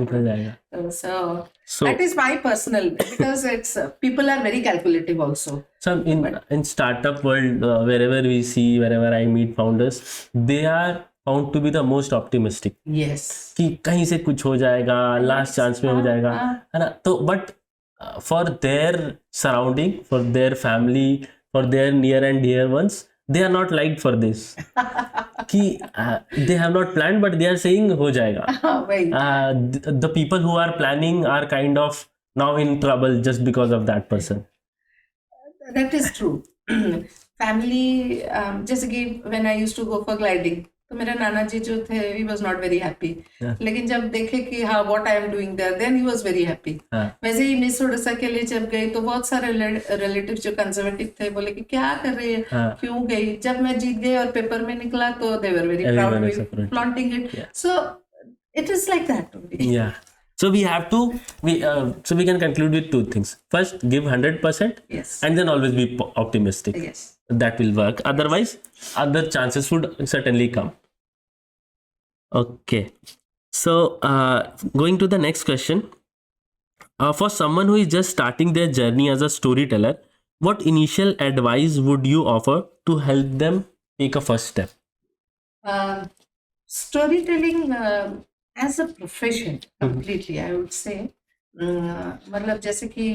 Speaker 1: So that is my personal, because it's people are very calculative also.
Speaker 4: So in startup world, wherever I meet founders, they are found to be the most optimistic.
Speaker 1: Yes.
Speaker 4: कि कहीं से कुछ हो जाएगा, लास्ट चांस में हो जाएगा, है ना. तो but for their surrounding, for their family, for their near and dear ones, they are not liked for this. कि they have not planned but they are saying हो जाएगा. The people who are planning are kind of now in trouble just because of that person.
Speaker 1: That is true. Family, जैसे कि when I used to go for gliding, तो मेरे नाना जी जो थे he was not very happy,
Speaker 4: Yeah.
Speaker 1: लेकिन जब देखे कि हाँ what I am doing there then he was very happy.
Speaker 4: हाँ.
Speaker 1: वैसे ही मिस उड़ीसा के लिए जब गई तो बहुत सारे रिलेटिव जो कंजर्वेटिव थे बोले कि क्या कर रही है,
Speaker 4: हाँ.
Speaker 1: क्यों गई। जब मैं जीत गई और पेपर में निकला तो they were very
Speaker 4: Everyone
Speaker 1: proud
Speaker 4: is supportive.
Speaker 1: Flaunting it.
Speaker 4: Yeah.
Speaker 1: So it is like that only.
Speaker 4: Yeah. So we have to so we can conclude with two things. First, give 100%,
Speaker 1: Yes.
Speaker 4: and then always be optimistic.
Speaker 1: Yes.
Speaker 4: That will work. Otherwise, other chances would certainly come. Okay. So going to the next question. For someone who is just starting their journey as a storyteller, what initial advice would you offer to help them take a first step?
Speaker 1: Storytelling as a profession completely, I would say, मतलब जैसे कि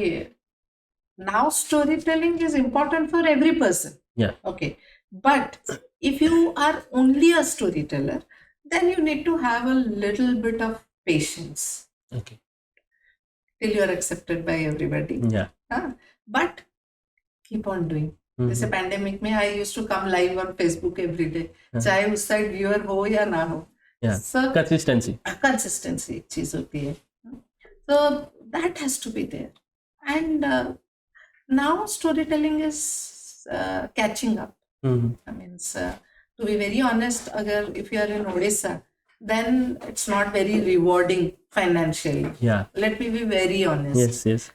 Speaker 1: now storytelling is important for every person.
Speaker 4: Yeah.
Speaker 1: Okay, but if you are only a storyteller, then you need to have a little bit of patience
Speaker 4: Okay.
Speaker 1: till you are accepted by everybody.
Speaker 4: Yeah.
Speaker 1: But keep on doing. जैसे pandemic में I used to come live on Facebook every day, चाहे उस side viewer हो या ना हो। सब consistency एक चीज होती है, so that has to be there. And now storytelling is catching up. I mean, to be very honest, agar if you are in Odisha, then it's not very rewarding financially.
Speaker 4: Yeah.
Speaker 1: Let me be very honest.
Speaker 4: Yes, yes.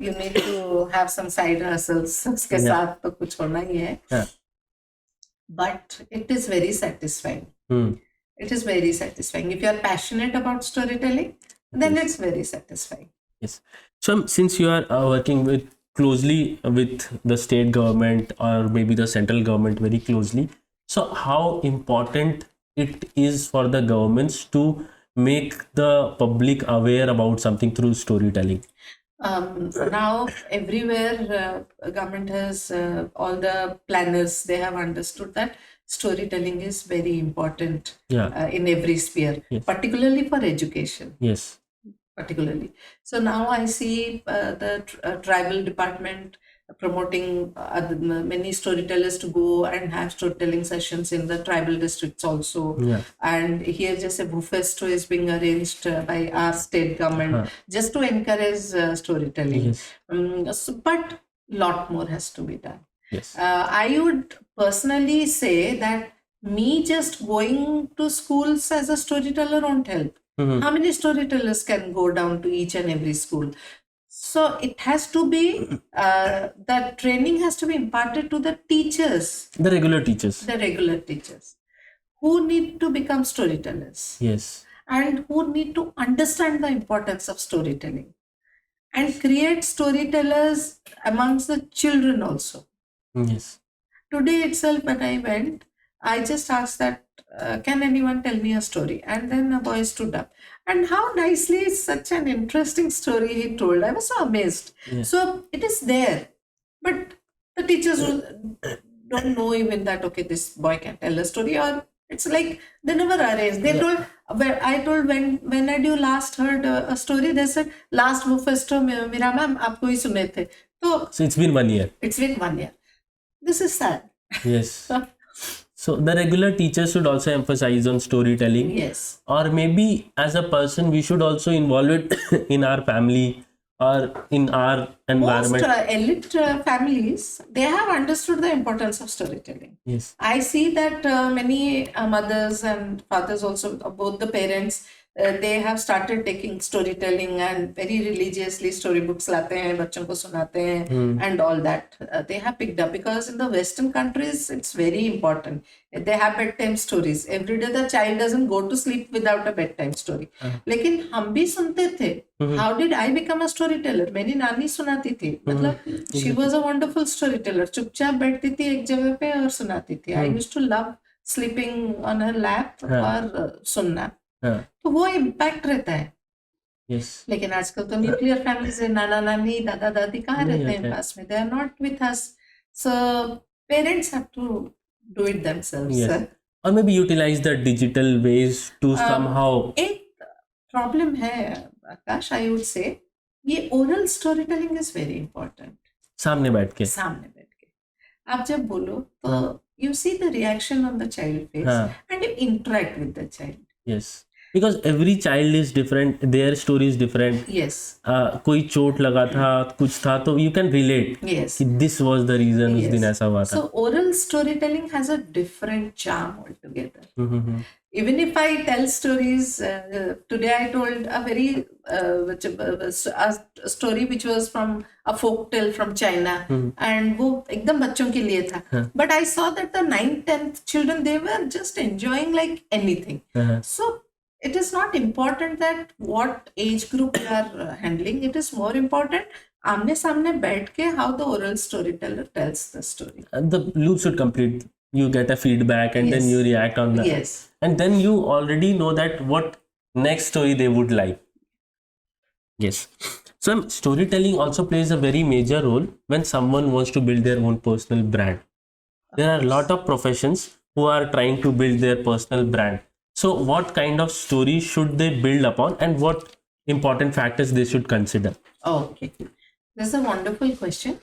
Speaker 1: You need to have some side hustles, उसके साथ तो कुछ होना ही है. But it is very satisfying. It is very satisfying. If you are passionate about storytelling, then it's very satisfying.
Speaker 4: Yes. So since you are working closely with the state government or maybe the central government very closely, so how important it is for the governments to make the public aware about something through storytelling?
Speaker 1: Now everywhere government has all the planners, they have understood that storytelling is very important in every sphere. Yes. Particularly for education.
Speaker 4: Yes.
Speaker 1: Particularly. So now I see the tribal department promoting many storytellers to go and have storytelling sessions in the tribal districts also. Yeah. And here just a Bhufesto is being arranged by our state government just to encourage storytelling. Yes. But lot more has to be done. Yes. I would personally say that me just going to schools as a storyteller won't help. How many storytellers can go down to each and every school? So it has to be, the training has to be imparted to the teachers.
Speaker 4: The regular teachers.
Speaker 1: The regular teachers who need to become storytellers.
Speaker 4: Yes.
Speaker 1: And who need to understand the importance of storytelling. And create storytellers amongst the children also.
Speaker 4: Yes.
Speaker 1: Today itself when I went, I just asked that, can anyone tell me a story? And then a boy stood up. And how nicely, such an interesting story he told. I was so amazed. Yeah. So it is there. But the teachers don't know even that, okay, this boy can tell a story. Or it's like they never arranged. They told, I told, when had you last heard a story? They said, last Mufesto, Meera ma'am, aapko hi sune the.
Speaker 4: So it's been 1 year.
Speaker 1: It's been 1 year. This is sad.
Speaker 4: Yes. So the regular teachers should also emphasize on storytelling.
Speaker 1: Yes.
Speaker 4: Or maybe as a person, we should also involve it in our family or in our environment.
Speaker 1: Most elite families, they have understood the importance of storytelling.
Speaker 4: Yes.
Speaker 1: I see that many mothers and fathers also, both the parents, they have started taking storytelling and very religiously storybooks लाते हैं, बच्चों को सुनाते हैं, and all that they have picked up, because in the Western countries it's very important. They have bedtime stories. Every day the child doesn't go to sleep without a bedtime story. लेकिन हम भी सुनते थे. How did I become a storyteller? मेरी नानी सुनाती थी. मतलब she was a wonderful storyteller. चुपचाप बैठती थी एक जगह पे और सुनाती थी. I used to love sleeping on her lap और सुनना. तो वो इम्पैक्ट रहता है.
Speaker 4: Yes.
Speaker 1: लेकिन आजकल तो न्यूक्लियर फैमिलीज है, नाना नानी दादा दादी कहाँ रहते हैं पास में, they are not with us. So parents have to do it themselves.
Speaker 4: Yes. Or maybe utilize the digital ways to somehow.
Speaker 1: एक प्रॉब्लम है आकाश, I would say, ये oral storytelling is very important.
Speaker 4: सामने बैठ के
Speaker 1: आप जब बोलो तो you see the reaction on the child face
Speaker 4: हाँ.
Speaker 1: and you interact with the child.
Speaker 4: Yes. Because every child is different, their story is different.
Speaker 1: Yes.
Speaker 4: कोई चोट लगा था, कुछ था, तो you can relate
Speaker 1: Yes.
Speaker 4: कि this was the reason उस दिन
Speaker 1: Yes.
Speaker 4: ऐसा हुआ था.
Speaker 1: So oral storytelling has a different charm altogether.
Speaker 4: Hmm.
Speaker 1: Even if I tell stories, today I told a very a story which was from a folk tale from China, and वो एकदम बच्चों के लिए था. But I saw that the 9th, 10th children, they were just enjoying like anything. So it is not important that what age group you are handling. It is more important आमने सामने बैठ के how the oral storyteller tells the story.
Speaker 4: And the loop should complete. You get a feedback and then
Speaker 1: Yes.
Speaker 4: you react on that.
Speaker 1: Yes.
Speaker 4: And then you already know that what next story they would like. Yes. So storytelling also plays a very major role when someone wants to build their own personal brand. There are a lot of professions who are trying to build their personal brand. So what kind of story should they build upon, and what important factors they should consider?
Speaker 1: Okay. This is a wonderful question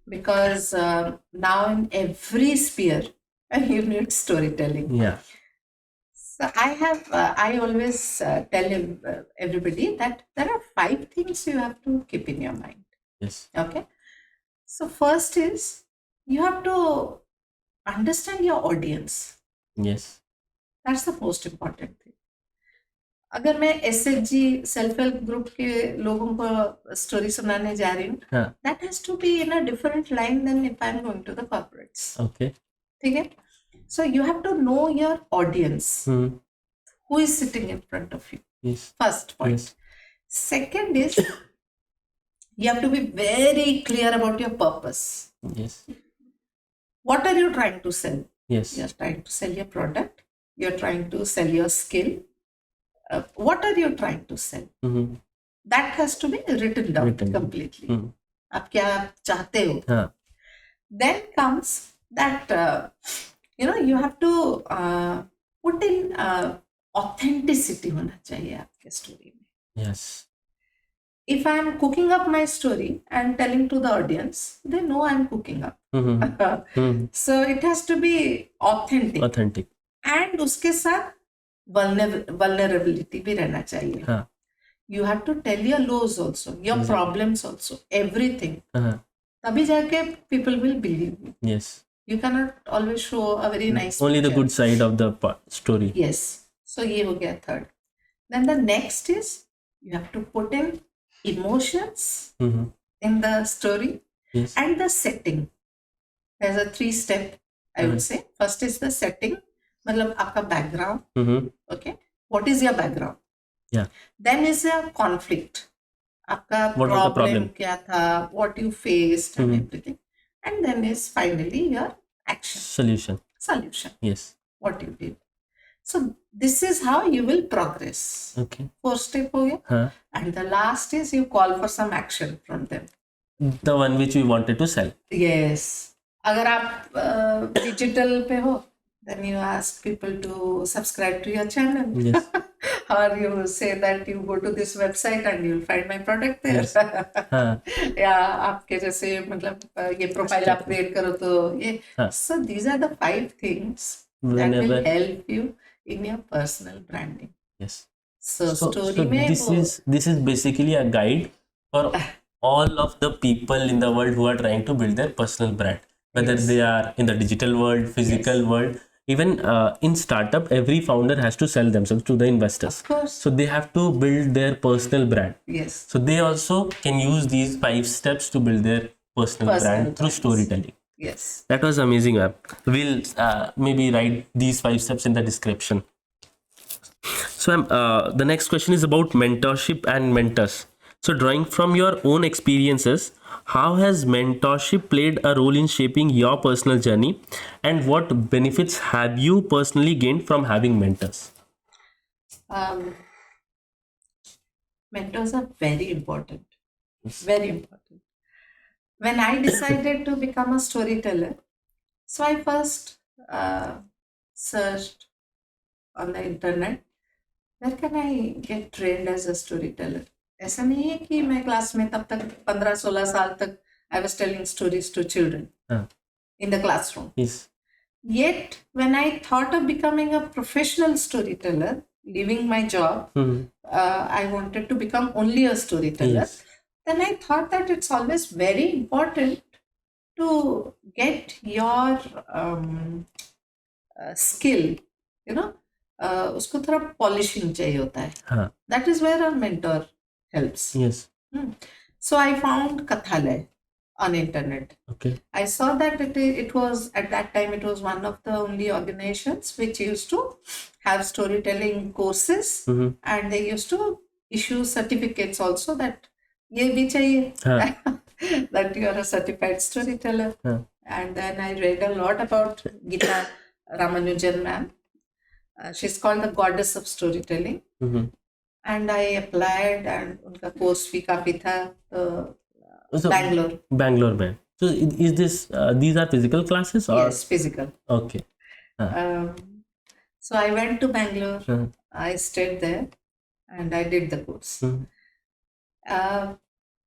Speaker 1: because now in every sphere you need storytelling.
Speaker 4: Yeah.
Speaker 1: So I always tell everybody that there are 5 things you have to keep in your mind.
Speaker 4: Yes.
Speaker 1: Okay. So first is you have to understand your audience.
Speaker 4: Yes.
Speaker 1: That's the most important thing. अगर मैं SHG self help group के लोगों को story सुनाने जा रही हूँ, that has to be in a different line than if I'm going to the corporates.
Speaker 4: Okay.
Speaker 1: ठीक है? So you have to know your audience. Who is sitting in front of you?
Speaker 4: Yes.
Speaker 1: First point.
Speaker 4: Yes.
Speaker 1: Second is you have to be very clear about your purpose.
Speaker 4: Yes.
Speaker 1: What are you trying to sell?
Speaker 4: Yes.
Speaker 1: You're trying to sell your product. You're trying to sell your skill. What are you trying to sell? That has to be written down completely. आप क्या चाहते हो?
Speaker 4: हाँ.
Speaker 1: Then comes that you have to put in authenticity होना चाहिए आपके story में.
Speaker 4: Yes.
Speaker 1: If I'm cooking up my story and telling to the audience, they know I'm cooking up. So it has to be authentic.
Speaker 4: Authentic.
Speaker 1: And उसके साथ vulnerability भी रहना चाहिए.
Speaker 4: हाँ.
Speaker 1: You have to tell your lows also, your problems also, everything. तभी जाके people will believe you.
Speaker 4: Yes.
Speaker 1: You cannot always show a very nice
Speaker 4: Only the
Speaker 1: picture.
Speaker 4: good side of the story.
Speaker 1: Yes. So ये हो गया third. Then the next is you have to put in emotions in the story.
Speaker 4: Yes.
Speaker 1: And the setting. There's a 3-step, I would say. First is the setting. मतलब आपका background. Okay. What is your background?
Speaker 4: Yeah.
Speaker 1: Then is your conflict. आपका
Speaker 4: What was the
Speaker 1: problem
Speaker 4: problem?
Speaker 1: क्या था? What you faced and everything. And then is finally your action.
Speaker 4: Solution. Yes.
Speaker 1: What you did. So this is how you will progress.
Speaker 4: Okay.
Speaker 1: 4 step हो गया. And the last is you call for some action from them.
Speaker 4: The one which we wanted to sell.
Speaker 1: Yes. अगर आप digital पे हो, then you ask people to subscribe to your channel.
Speaker 4: Yes.
Speaker 1: Or you say that you go to this website and you'll find my product there.
Speaker 4: Yes.
Speaker 1: या आपके जैसे मतलब ये profile आप क्रिएट करो तो ये. So these are the 5 things that will help you in your personal branding.
Speaker 4: Yes.
Speaker 1: So story में
Speaker 4: this is basically a guide for all of the people in the world who are trying to build their personal brand, whether they are in the digital world, physical world. Even in startup, every founder has to sell themselves to the investors.
Speaker 1: Of course.
Speaker 4: So they have to build their personal brand.
Speaker 1: Yes.
Speaker 4: So they also can use these 5 steps to build their personal brand through storytelling.
Speaker 1: Yes.
Speaker 4: That was amazing, ma'am. We'll maybe write these 5 steps in the description. So the next question is about mentorship and mentors. So drawing from your own experiences, how has mentorship played a role in shaping your personal journey, and what benefits have you personally gained from having mentors?
Speaker 1: Mentors are very important. Very important. When I decided to become a storyteller, so I first searched on the internet, where can I get trained as a storyteller? ऐसा नहीं है कि मैं class में तब तक 15-16 साल तक I was telling stories to children in the classroom.
Speaker 4: Yes.
Speaker 1: Yet, when I thought of becoming a professional storyteller, leaving my job, I wanted to become only a storyteller.
Speaker 4: Yes.
Speaker 1: Then I thought that it's always very important to get your skill, you know, उसको थोड़ा polishing चाहिए होता है.
Speaker 4: हाँ.
Speaker 1: That is where a mentor helps.
Speaker 4: Yes.
Speaker 1: So I found Kathalaya on internet.
Speaker 4: Okay.
Speaker 1: I saw that it was at that time it was one of the only organizations which used to have storytelling courses, and they used to issue certificates also that ye bhi chahiye that you are a certified storyteller. And then I read a lot about Geeta Ramanujan ma'am. She's called the goddess of storytelling. And I applied, and उनका course fee काफी था.
Speaker 4: So,
Speaker 1: Bangalore
Speaker 4: man. So is this these are physical classes or?
Speaker 1: Yes, physical.
Speaker 4: Okay.
Speaker 1: So I went to Bangalore. I stayed there, and I did the course.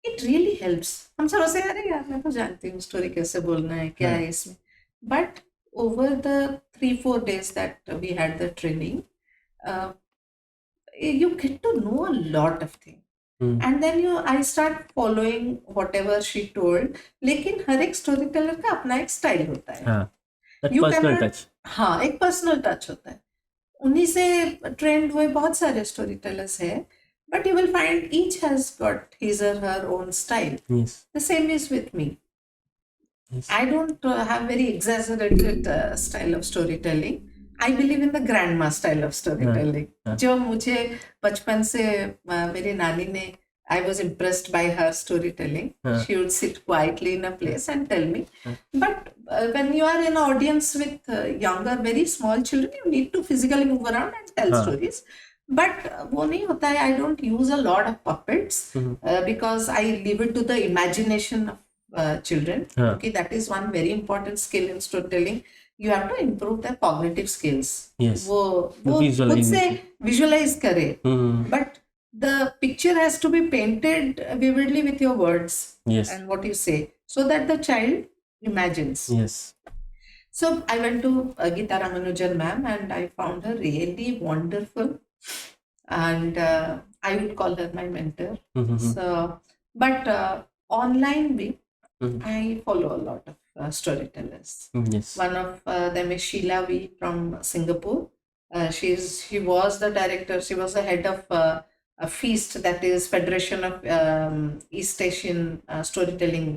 Speaker 1: It really helps. हम सब ऐसे अरे यार मैं तो जानती हूँ स्टोरी कैसे बोलना है क्या है इसमें. But over the 3-4 days that we had the training, you get to know a lot of things. And then I start following whatever she told. लेकिन हर एक स्टोरी टेलर का अपना एक स्टाइल होता है.
Speaker 4: You personal touch.
Speaker 1: हाँ, एक personal touch होता है. उन्हीं से ट्रेंड हुए बहुत सारे स्टोरी टेलर्स हैं. But you will find each has got his or her own style.
Speaker 4: Yes.
Speaker 1: The same is with me.
Speaker 4: Yes.
Speaker 1: I don't have very exaggerated style of storytelling. I believe in the grandma style of storytelling. जो मुझे बचपन से मेरी नानी ने, I was impressed by her storytelling. She would sit quietly in a place and tell me. But when you are in an audience with younger, very small children, you need to physically move around and tell stories. But वो नहीं होता है. I don't use a lot of puppets because I leave it to the imagination of children. Okay, that is one very important skill in storytelling. You have to improve their cognitive skills.
Speaker 4: Yes.
Speaker 1: वो खुद से visualize करे. But the picture has to be painted vividly with your words.
Speaker 4: Yes.
Speaker 1: And what you say, so that the child imagines.
Speaker 4: Yes.
Speaker 1: So I went to Geeta Ramanujan ma'am, and I found her really wonderful. And I would call her my mentor. So, but online I follow a lot of storytellers.
Speaker 4: Yes.
Speaker 1: One of them is Sheila V from Singapore. She was the director. She was the head of a feast, that is Federation of East Asian Storytelling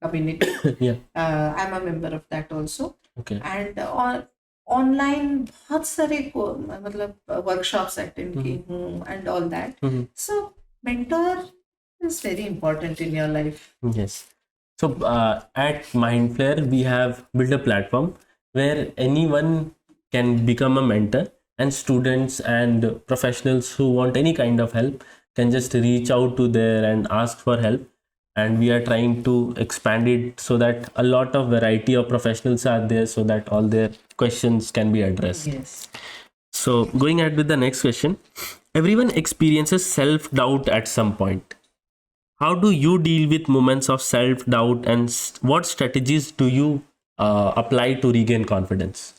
Speaker 1: Community. I'm a member of that also.
Speaker 4: Okay.
Speaker 1: And online बहुत सारे मतलब workshops attend की हूँ and all that. So mentor is very important in your life.
Speaker 4: Yes. So at Mindflare we have built a platform where anyone can become a mentor, and students and professionals who want any kind of help can just reach out to there and ask for help. And we are trying to expand it so that a lot of variety of professionals are there, so that all their questions can be addressed.
Speaker 1: Yes.
Speaker 4: So going ahead with the next question, everyone experiences self-doubt at some point. How do you deal with moments of self-doubt, and what strategies do you apply to regain confidence?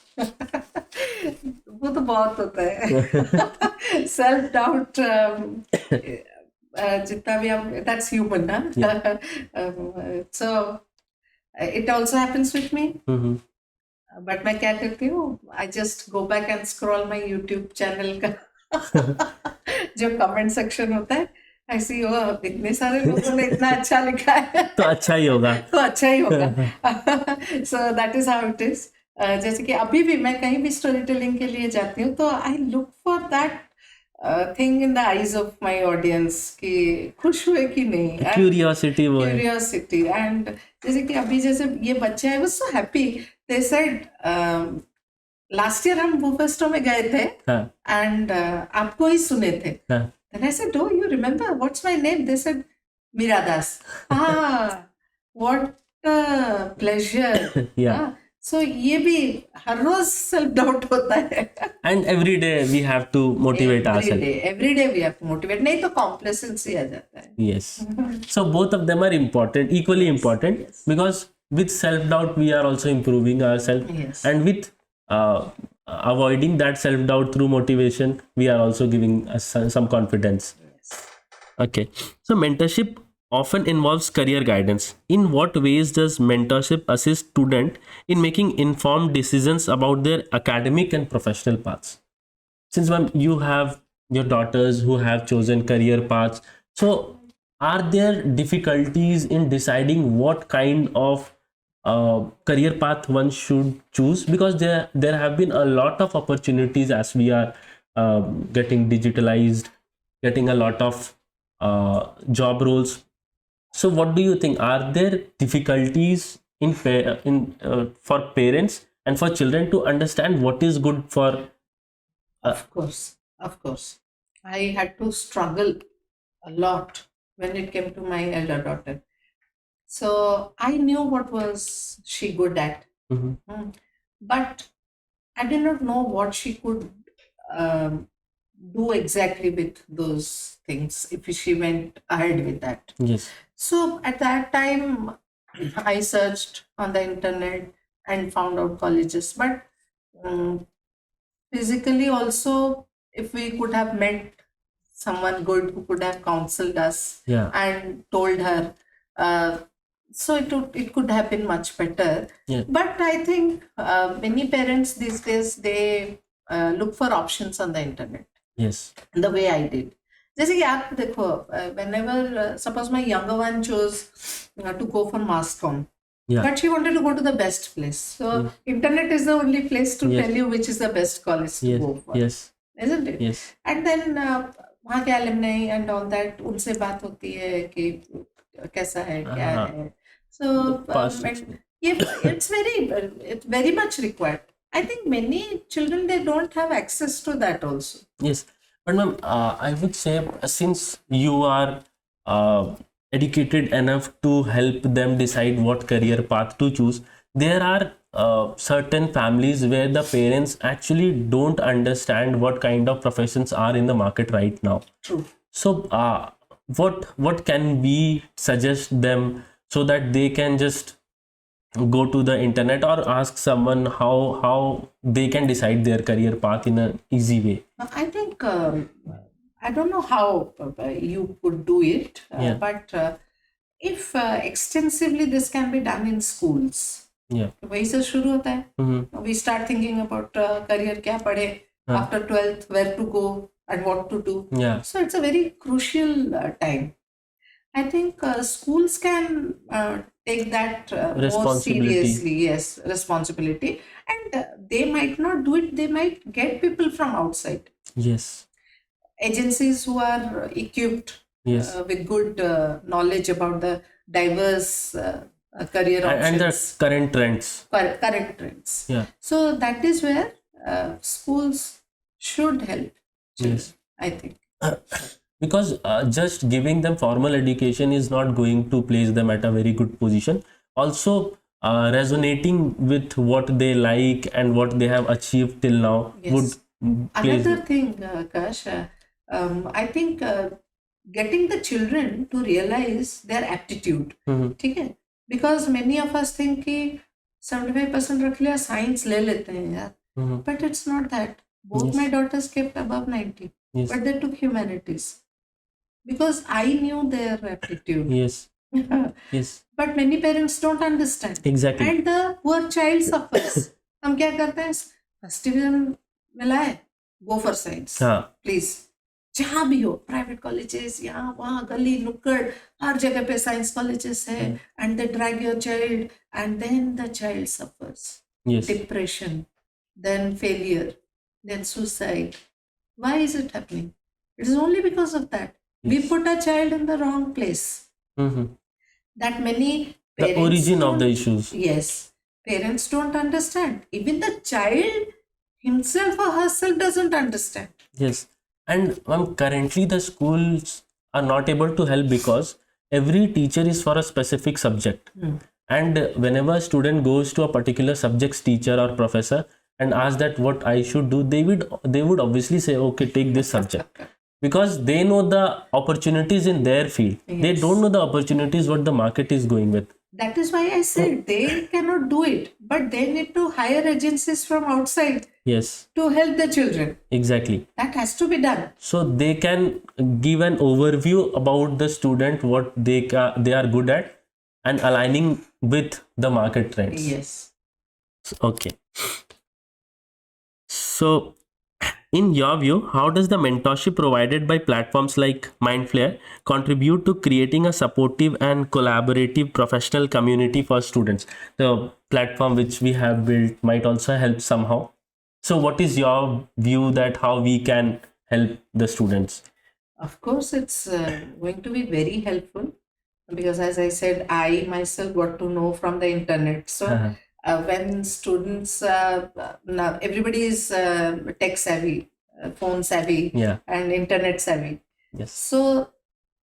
Speaker 1: वो तो बहुत होता है. Self doubt जितना भी हम, that's human, ना? So it also happens with me. But मैं क्या करती हूँ, I just go back and scroll my YouTube channel का जो comment section होता है. I see, इतने सारे लोगों ने इतना अच्छा लिखा है
Speaker 4: तो अच्छा ही होगा.
Speaker 1: तो अच्छा ही होगा. So that is how it is. जैसे कि अभी भी मैं कहीं भी स्टोरी टेलिंग के लिए जाती हूँ तो I look for that thing in the eyes of my audience कि खुश हुए कि नहीं.
Speaker 4: क्यूरियोसिटी
Speaker 1: एंड जैसे कि अभी जैसे ये बच्चे I was so happy. They said last year हम बुफेस्टो में गए थे एंड आपको ही सुने थे. Then I said, "Oh, you remember? What's my name?" They said, "Meera Das." What a pleasure.
Speaker 4: Yeah.
Speaker 1: So ये भी हर रोज self doubt होता है.
Speaker 4: And every day we have to motivate ourselves.
Speaker 1: Every day we have to motivate. नहीं तो complacency आ जाता है.
Speaker 4: Yes. So both of them are important, equally important, because with self-doubt we are also improving ourselves,
Speaker 1: Yes.
Speaker 4: and with avoiding that self-doubt through motivation, we are also giving us some confidence.
Speaker 1: Yes.
Speaker 4: Okay, so mentorship often involves career guidance. In what ways does mentorship assist student in making informed decisions about their academic and professional paths? Since ma'am, you have your daughters who have chosen career paths, so are there difficulties in deciding what kind of career path one should choose? Because there have been a lot of opportunities as we are getting digitalized, getting a lot of job roles. So what do you think, are there difficulties for parents and for children to understand what is good for
Speaker 1: Of course. Of course. I had to struggle a lot when it came to my elder daughter. So I knew what was she good at.
Speaker 4: Mhm.
Speaker 1: But I did not know what she could um, do exactly with those things if she went ahead with that.
Speaker 4: Yes.
Speaker 1: So at that time, I searched on the internet and found out colleges. But um, physically, also, if we could have met someone good who could have counseled us
Speaker 4: Yeah.
Speaker 1: and told her, uh, so it could have been much better.
Speaker 4: Yeah.
Speaker 1: But I think many parents these days they look for options on the internet
Speaker 4: Yes.
Speaker 1: the way I did. जैसे कि आप देखो whenever suppose my younger one chose to go for mass comm,
Speaker 4: Yeah.
Speaker 1: but she wanted to go to the best place. So internet is the only place to
Speaker 4: Yes.
Speaker 1: tell you which is the best college to
Speaker 4: Yes.
Speaker 1: go for,
Speaker 4: Yes.
Speaker 1: isn't it?
Speaker 4: Yes.
Speaker 1: And then वहाँ के alumni and all that उनसे बात होती है कि कैसा है क्या है. So
Speaker 4: Past
Speaker 1: and it's very much required. I think many children they don't have access to that also.
Speaker 4: Yes, but ma'am, I would say since you are educated enough to help them decide what career path to choose, there are certain families where the parents actually don't understand what kind of professions are in the market right now.
Speaker 1: True.
Speaker 4: So, what can we suggest them so that they can just go to the internet or ask someone how they can decide their career path in an easy way?
Speaker 1: I think I don't know how you could do it,
Speaker 4: Yeah.
Speaker 1: but if extensively this can be done in schools.
Speaker 4: Yeah.
Speaker 1: वही से शुरू होता है.
Speaker 4: Mm-hmm.
Speaker 1: We start thinking about career क्या पढ़े after 12th, where to go and what to do.
Speaker 4: Yeah.
Speaker 1: So it's a very crucial time. I think schools can take that more
Speaker 4: Responsibility.
Speaker 1: seriously. Yes, responsibility, and they might not do it. They might get people from outside,
Speaker 4: Yes.
Speaker 1: agencies who are equipped
Speaker 4: Yes.
Speaker 1: with good knowledge about the diverse career
Speaker 4: And the
Speaker 1: options,
Speaker 4: current trends.
Speaker 1: current trends.
Speaker 4: Yeah.
Speaker 1: So that is where schools should help children,
Speaker 4: Yes.
Speaker 1: I think.
Speaker 4: Because just giving them formal education is not going to place them at a very good position. Also, resonating with what they like and what they have achieved till now
Speaker 1: Yes.
Speaker 4: would place.
Speaker 1: Another thing, Akash, I think getting the children to realize their aptitude.
Speaker 4: Mhm.
Speaker 1: ठीक है? Because many of us think कि 75% रख लिया science ले लेते हैं यार.
Speaker 4: Mhm.
Speaker 1: But it's not that. Both
Speaker 4: Yes.
Speaker 1: my daughters kept above 90,
Speaker 4: Yes.
Speaker 1: but they took humanities because I knew their aptitude.
Speaker 4: Yes. Yes.
Speaker 1: But many parents don't understand.
Speaker 4: Exactly.
Speaker 1: And the poor child suffers. हम क्या करते हैं? First division मिला है, go for science.
Speaker 4: हाँ.
Speaker 1: Please. जहाँ भी हो, प्राइवेट कॉलेजेस, यहाँ वहाँ गली नुक्कड़ हर जगह पे साइंस कॉलेजेस है, and they drag your child, and then the child suffers.
Speaker 4: Yes.
Speaker 1: Depression, then failure, then suicide. Why is it happening? It is only because of that. We
Speaker 4: Yes.
Speaker 1: put a child in the wrong place.
Speaker 4: Mhm.
Speaker 1: That many
Speaker 4: The
Speaker 1: parents
Speaker 4: origin of the
Speaker 1: don't-
Speaker 4: issues.
Speaker 1: Yes, parents don't understand. Even the child himself or herself doesn't understand.
Speaker 4: Yes. And currently the schools are not able to help because every teacher is for a specific subject. And whenever a student goes to a particular subject's teacher or professor and asks that what I should do, they would obviously say, okay, take this subject. Because they know the opportunities in their field. They
Speaker 1: Yes.
Speaker 4: don't know the opportunities what the market is going with.
Speaker 1: That is why I said they cannot do it, but they need to hire agencies from outside
Speaker 4: Yes,
Speaker 1: to help the children.
Speaker 4: exactly.
Speaker 1: That has to be done.
Speaker 4: So they can give an overview about the student, what they are good at, and aligning with the market trends.
Speaker 1: Yes.
Speaker 4: Okay. So, in your view, how does the mentorship provided by platforms like Mindflayer contribute to creating a supportive and collaborative professional community for students? The platform which we have built might also help somehow. So, what is your view that how we can help the students?
Speaker 1: Of course, it's going to be very helpful because, as I said, I myself got to know from the internet. So, when students, now everybody is tech savvy, phone savvy,
Speaker 4: Yeah.
Speaker 1: and internet savvy.
Speaker 4: Yes.
Speaker 1: So,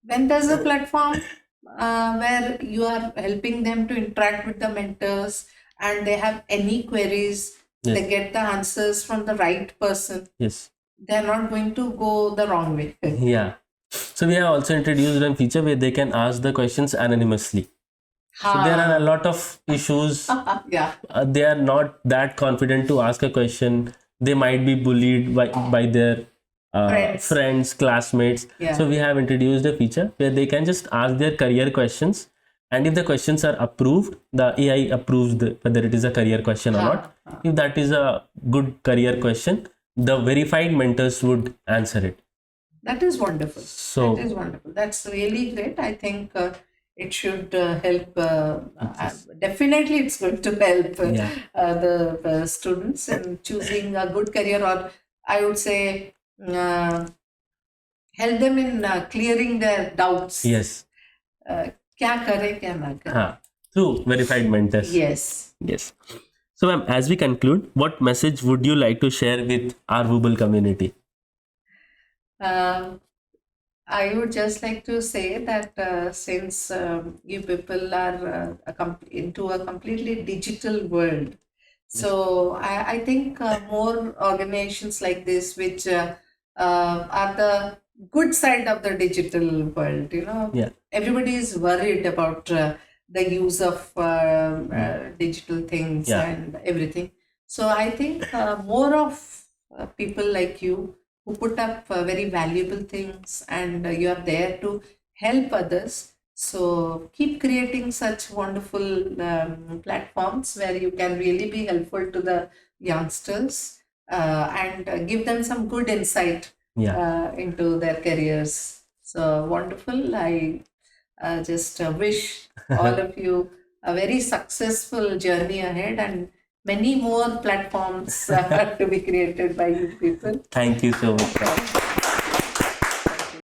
Speaker 1: when there's a platform where you are helping them to interact with the mentors and they have any queries,
Speaker 4: Yes.
Speaker 1: they get the answers from the right person,
Speaker 4: Yes.
Speaker 1: they're not going to go the wrong way.
Speaker 4: Yeah. So we have also introduced a feature where they can ask the questions anonymously. So there are a lot of issues.
Speaker 1: Yeah.
Speaker 4: They are not that confident to ask a question. They might be bullied by their friends, classmates.
Speaker 1: Yeah.
Speaker 4: So we have introduced a feature where they can just ask their career questions, and if the questions are approved, the AI approves whether it is a career question or not. If that is a good career question, the verified mentors would answer it.
Speaker 1: That is wonderful.
Speaker 4: So
Speaker 1: That is wonderful. That's really great. I think it should help. Definitely, it's going to help
Speaker 4: Yeah.
Speaker 1: the students in choosing a good career, or I would say, help them in clearing their doubts.
Speaker 4: yes,
Speaker 1: क्या करे क्या ना करे.
Speaker 4: through verified mentors.
Speaker 1: Yes.
Speaker 4: Yes. So, ma'am, as we conclude, what message would you like to share with our Wooble community?
Speaker 1: I would just like to say that since you people are into a completely digital world, so I think more organizations like this, which are the good side of the digital world,
Speaker 4: Yeah.
Speaker 1: everybody is worried about the use of digital things
Speaker 4: Yeah.
Speaker 1: and everything. So I think more of people like you who put up very valuable things and you are there to help others. So keep creating such wonderful platforms where you can really be helpful to the youngsters and give them some good insight
Speaker 4: Yeah.
Speaker 1: into their careers. So wonderful. I just wish all of you a very successful journey ahead and many more platforms to be created by you people.
Speaker 4: Thank you so much.